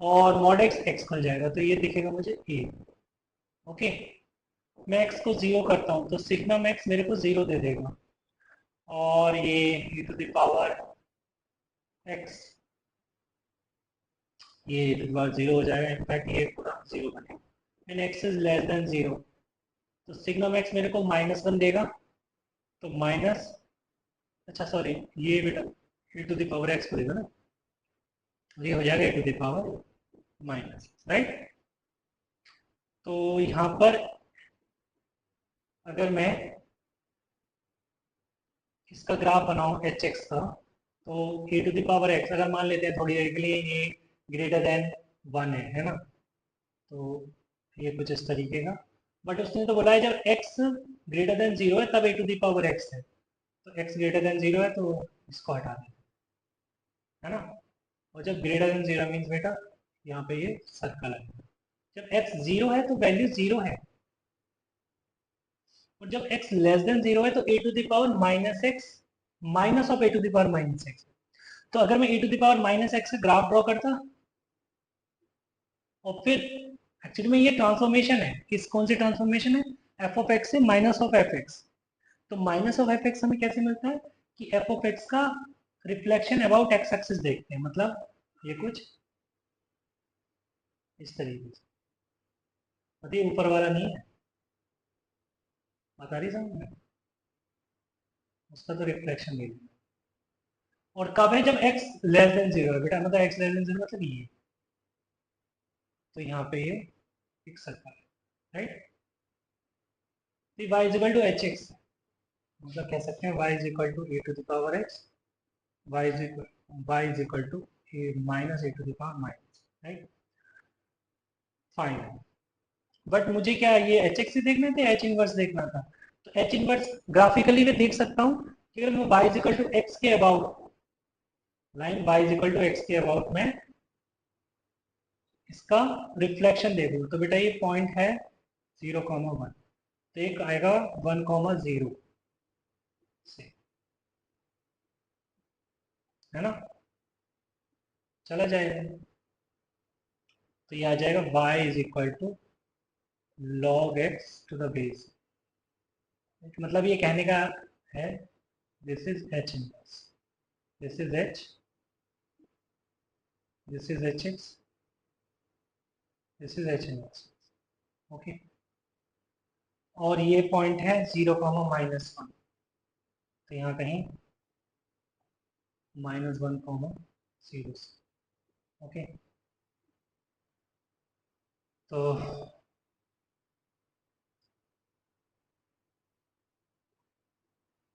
और मॉड x x खुल जाएगा, तो ये दिखेगा मुझे a. ओके, मैं x को 0 करता हूँ तो सिग्नम x मेरे को 0 दे देगा, और ये e to the power x, ये e टू द पावर 0 हो जाएगा. इनफैक्ट ये पूरा 0 बनेगा. And x is less than 0, तो सिग्नम x मेरे को -1 देगा, तो माइनस, अच्छा सॉरी, ये बेटा e to the power x को देगा ना, ये हो जाएगा e to the power minus, right. तो यहाँ पर अगर मैं इसका ग्राफ बनाऊं एच एक्स का, तो a to the power x अगर मान लेते हैं थोड़ी देर के लिए ये ग्रेटर देन 1 है ना, तो ये कुछ इस तरीके का. बट उसने तो बोला है जब x ग्रेटर देन 0 है तब ए टू द पावर एक्स है, तो x ग्रेटर देन 0 है तो इसको हटा दें, है ना. और जब ग्रेटर देन 0 मीन्स बेटा यहाँ पे ये सर्कल है. जब x 0 है तो वैल्यू 0 है, और जब x लेस देन 0 है तो a to the power minus x minus of a to the power minus x. तो अगर मैं a to the power minus x का ग्राफ ड्रॉ करता, और फिर एक्चुअली में ये ट्रांसफॉर्मेशन है, किस कौन सी ट्रांसफॉर्मेशन है, एफ ऑफ एक्स से माइनस ऑफ एफ एक्स. तो माइनस ऑफ एफ एक्स हमें कैसे मिलता है कि एफ ऑफ एक्स का रिफ्लेक्शन अबाउट एक्स एक्सिस देखते हैं, मतलब ये कुछ इस तरीके से, मतलब ऊपर वाला नहीं है, बता रही समझ में, उसका तो रिफ्लेक्शन नहीं है. और कब है, जब x लेस देन 0 है बेटा, मतलब x लेस देन 0 मतलब ये, तो यहाँ पे ये फिक्स सकता है, राइट. तो y is equal to h x, मतलब कह सकते हैं y is equal to a to the power x, y is equal to a minus a to the power minus, right. Fine. But मुझे क्या ये एच एक्स से देखना था, एच इनवर्स देखना था. तो एच इनवर्स ग्राफिकली मैं देख सकता हूँ कि अगर मैं y is equal to x के about, line y is equal to x के अबाउट में इसका रिफ्लेक्शन दे दूँ, तो बेटा ये पॉइंट है 0,1, तो एक आएगा 1,0 से, है ना, चला जाएगा. तो ये आ जाएगा y is equal to log x to the base. मतलब ये कहने का है this is h inverse, this is h, this is h x, this is h inverse. Okay, और ये पॉइंट है 0, -1, तो यहाँ कहीं -1, 0, ओके। तो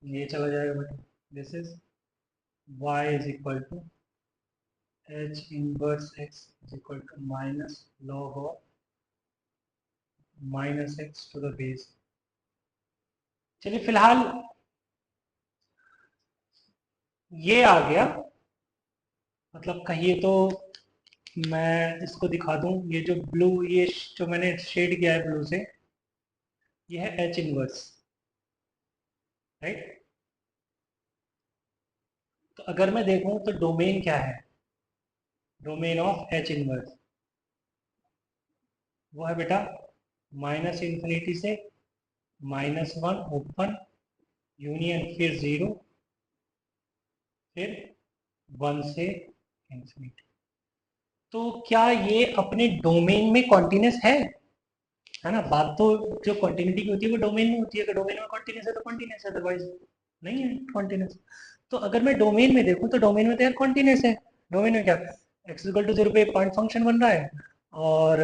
ये चला जाएगा बेटा, this is y is equal to h inverse x is equal to minus log of -x to the base. चलिए फिलहाल ये आ गया, मतलब कहिए तो मैं इसको दिखा दूं, ये जो ब्लू, ये जो मैंने शेड किया है ब्लू से, ये है h इनवर्स, राइट। तो अगर मैं देखूं तो डोमेन क्या है, डोमेन ऑफ h इनवर्स वो है बेटा -∞ से -1 ओपन, यूनियन, फिर 0, फिर 1 से इंफिनिटी। तो क्या ये अपने डोमेन में कॉन्टिन्यूस है ना। बात तो जो कॉन्टिन्यूटी की होती है वो डोमेन में होती है, अगर डोमेन में कॉन्टिन्यूस है तो कॉन्टिन्यूस है, अदरवाइज नहीं है कॉन्टिन्यूस। तो अगर मैं डोमेन में देखूं तो डोमेन में तो यार कॉन्टिन्यूस है। डोमेन में क्या, एक्स इक्वल टू 0 पे पॉइंट फंक्शन बन रहा है, और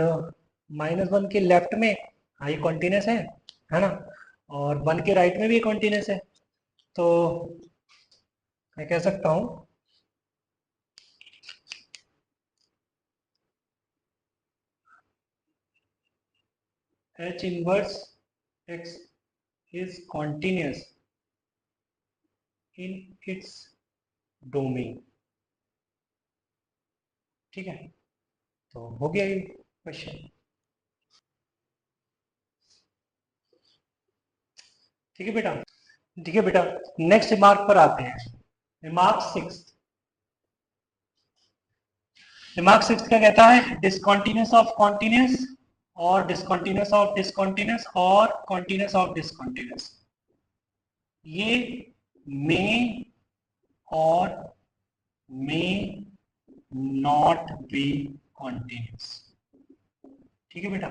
-1 के लेफ्ट में हाँ ये कॉन्टिन्यूस है ना, और 1 के राइट में भी कॉन्टिन्यूस है। तो मैं कह सकता हूँ h inverse x is continuous in its domain। ठीक है, तो हो गया ये क्वेश्चन। ठीक है बेटा, ठीक है बेटा, नेक्स्ट रिमार्क पर आते हैं। रिमार्क 6, रिमार्क 6 क्या कहता है, डिसकंटिन्यूस ऑफ कॉन्टिन्यूस, और डिसकंटिन्यूस ऑफ डिसकंटिन्यूस, और कॉन्टिन्यूस ऑफ डिसकंटिन्यूस, ये मे और मे नॉट बी कॉन्टिन्यूस। ठीक है बेटा,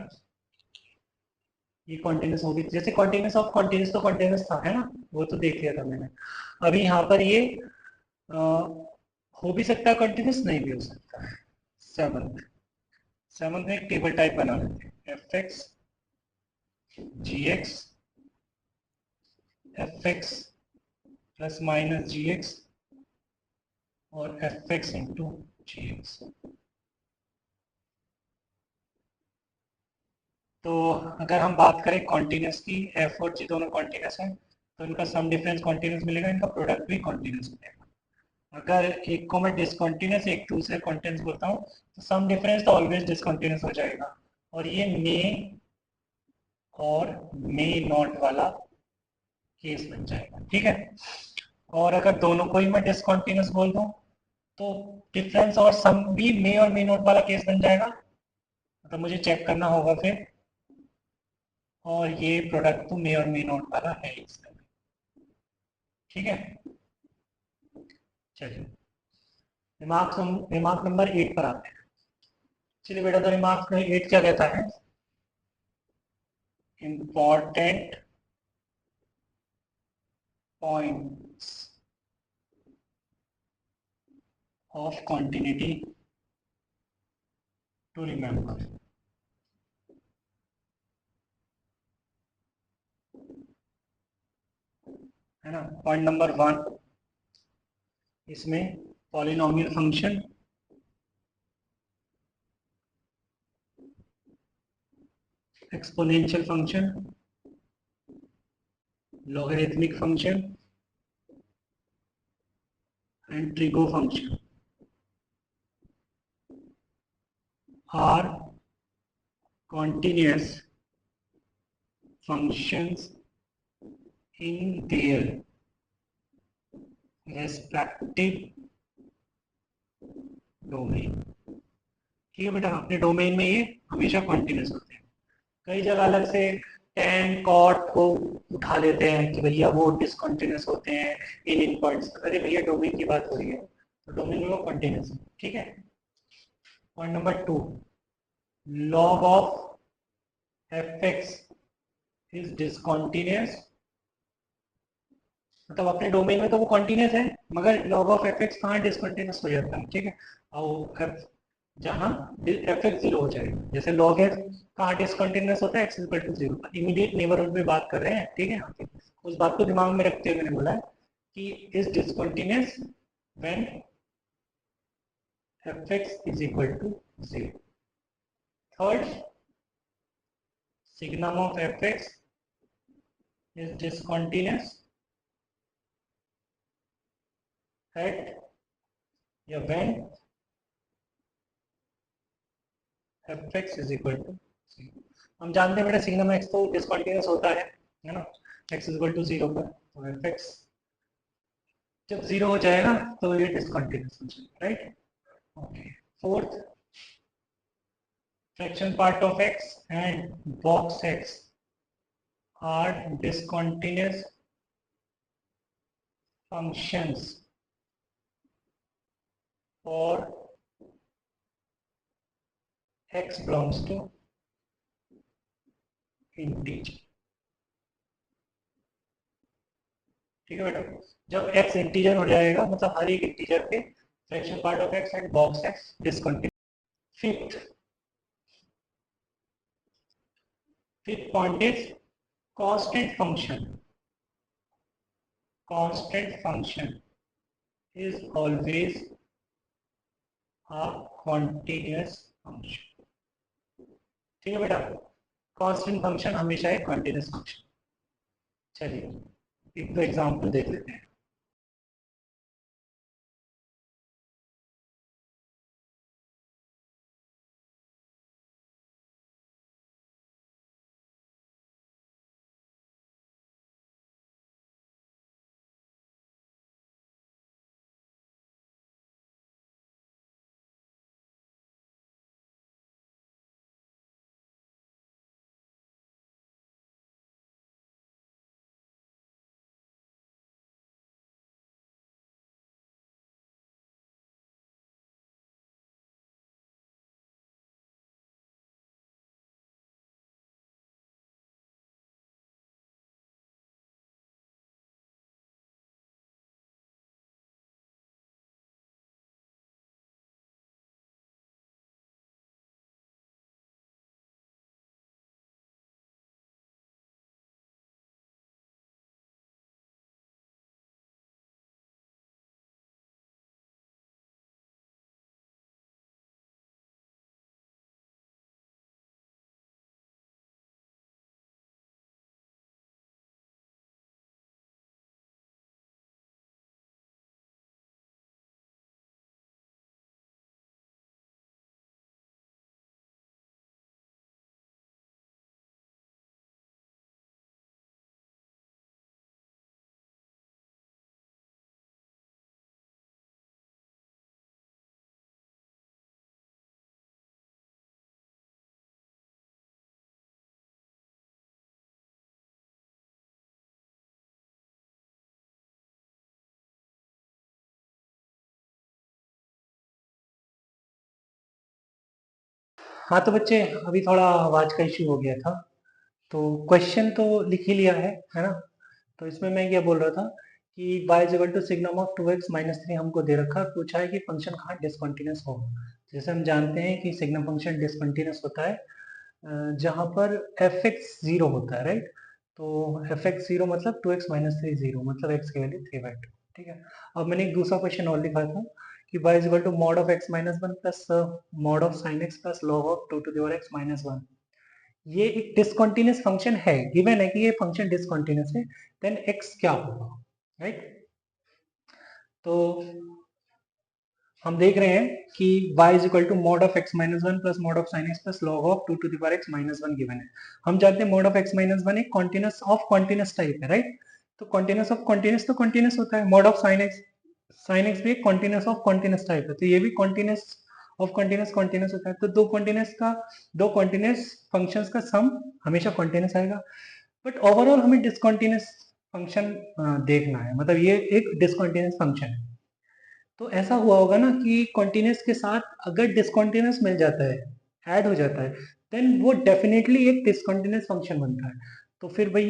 ये कॉन्टिन्यूस होगी, जैसे कॉन्टिन्यूस ऑफ कॉन्टिन्यूस तो कॉन्टिन्यूस था, है ना, वो तो देख लिया था मैंने। अभी यहाँ पर ये हो भी सकता है कॉन्टिन्यूस, नहीं भी हो सकता है। सेवंथ, सेवंथ में एक टेबल टाइप बना लेते हैं, f x g x, f x plus minus g x, और f x into g x. तो अगर हम बात करें कॉन्टिन्यूस की, एफ और जी दोनों कॉन्टिन्यूस है, तो इनका सम डिफरेंस कॉन्टिन्यूस मिलेगा, इनका प्रोडक्ट भी कॉन्टिन्यूस मिलेगा। अगर एक को मैं डिसकंटिन्यूस, एक दूसरे कॉन्टिन्यूस बोलता हूँ, तो सम डिफरेंस तो ऑलवेज डिसकंटिन्यूस हो जाएगा, और ये मे और मे नॉट वाला केस बन जाएगा। ठीक है, और अगर दोनों को ही मैं डिसकंटिन्यूस बोल दूं, तो डिफरेंस और सम भी मे और मे नॉट वाला केस बन जाएगा, मतलब मुझे चेक करना होगा फिर, और ये प्रोडक्ट तो मे और मे नॉट वाला है इसका। ठीक है, चलिए रिमार्क नंबर 8 पर आते हैं। चलिए बेटा, तो रिमार्क 8 क्या कहता है, important points of continuity to remember, है ना। पॉइंट नंबर 1, इसमें polynomial function, exponential function, logarithmic function and trigo function are continuous functions in their respective domain। ठीक है बेटा, अपने डोमेन में ये हमेशा कॉन्टिन्यूस होते हैं। कई जगह अलग से टेन कॉट को उठा लेते हैं कि भैया वो डिसकंटिन्यूस होते हैं इन पॉइंट्स, अरे भैया डोमेन की बात हो रही है, तो डोमेन में वो कॉन्टिन्यूस है। ठीक है, point number 2, log of f x is discontinuous, मतलब अपने डोमेन में तो वो कॉन्टिन्यूस है, मगर log ऑफ एफ एक्स कहाँ डिसकंटिन्यूस हो जाता है, ठीक है। और एफ जहाँ एफ एक्स जीरो हो जाएगा, जैसे log एक्स कहाँ डिसकंटिन्यूस होता है, x equal to zero, immediate neighbourhood में बात कर रहे हैं, ठीक है। उस बात को दिमाग में रखते हुए मैंने बोला है कि is discontinuous when f x is equal to zero. Third, signum of f x is discontinuous at या when f x is equal to, हम जानते हैं बेटा सिग्नम एक्स तो डिसकंटिन्यूअस होता है ना, x is equal to zero पर, तो एफ एक्स जब जीरो हो जाएगा तो ये डिसकंटिन्यूअस हो जाएगा, right. Okay, fourth, fraction part of x and box x are discontinuous functions for x belongs to integer, ठीक है बेटा। जब x इंटीजर हो जाएगा मतलब हर एक इंटीजर पे fraction part of x and box x discontinuous. Fifth, fifth point is constant function, constant function is always a continuous function, ठीक है बेटा। कांस्टेंट फंक्शन हमेशा एक कंटिन्यूस फंक्शन। चलिए एक दो एग्जांपल देख लेते हैं। हाँ तो बच्चे अभी थोड़ा आवाज का इश्यू हो गया था, तो क्वेश्चन तो लिख ही लिया है ना। तो इसमें मैं क्या बोल रहा था कि y is equal to signum of 2x minus 3 हमको दे रखा है, पूछा है कि फंक्शन कहाँ डिसकंटिन्यूअस हो। जैसे हम जानते हैं कि सिग्नम फंक्शन डिसकंटिन्यूअस होता है जहाँ पर एफ एक्स जीरो होता है, राइट। तो एफ एक्स जीरो मतलब 2x माइनस थ्री जीरो, मतलब x की वैल्यू 3/2, ठीक है। अब मैंने एक दूसरा क्वेश्चन और लिखा था कि y is equal to mod of x minus one plus mod of sine x plus log of 2 to the power x minus one. ये एक डिसकंटिन्यूअस फंक्शन है, गिवन है कि ये फंक्शन डिसकंटिन्यूअस है, देन x क्या होगा, राइट। तो हम देख रहे हैं कि y is equal to mod of x minus one plus mod of sine x plus log of 2 to the power x minus one given है। हम जानते हैं mod of x minus one एक कॉन्टिन्यूस ऑफ कॉन्टिन्यूस टाइप है, right. तो continuous of continuous तो continuous होता है, मॉड ऑफ साइन x भी एक कॉन्टिन्यूस ऑफ कॉन्टिन्यूस टाइप है, तो ये भी कॉन्टिन्यूस ऑफ कॉन्टिन्यूस कॉन्टिन्यूस होता है। तो दो कॉन्टिन्यूस फंक्शंस का सम हमेशा कॉन्टिन्यूस आएगा, बट ओवरऑल हमें डिसकंटिन्यूस फंक्शन देखना है, मतलब ये एक डिसकंटिन्यूस फंक्शन है। तो ऐसा हुआ होगा ना कि कॉन्टिन्यूस के साथ अगर डिसकंटिन्यूस मिल जाता है, ऐड हो जाता है, देन वो डेफिनेटली एक डिसकंटिन्यूस फंक्शन बनता है। तो फिर भाई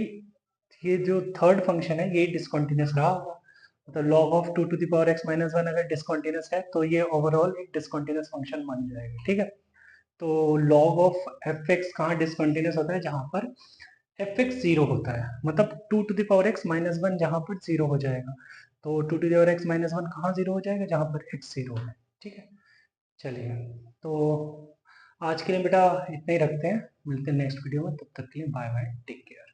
ये जो थर्ड फंक्शन है ये डिसकंटिन्यूस रहा होगा। मतलब log of 2 to the power x minus one अगर डिसकंटिन्यूस है तो ये ओवरऑल एक डिसकंटिन्यूस फंक्शन बन जाएगा, ठीक है। तो log ऑफ एफ एक्स कहाँ डिसकंटिन्यूस होता है, जहाँ पर एफ एक्स जीरो होता है, मतलब 2 to the power x minus one जहाँ पर जीरो हो जाएगा। तो 2 to the power x minus one कहाँ जीरो हो जाएगा, जहाँ पर एक्स जीरो है, ठीक है। चलिए, तो आज के लिए बेटा इतना ही रखते हैं, मिलते हैं नेक्स्ट वीडियो में, तब तक के लिए बाय बाय, टेक केयर।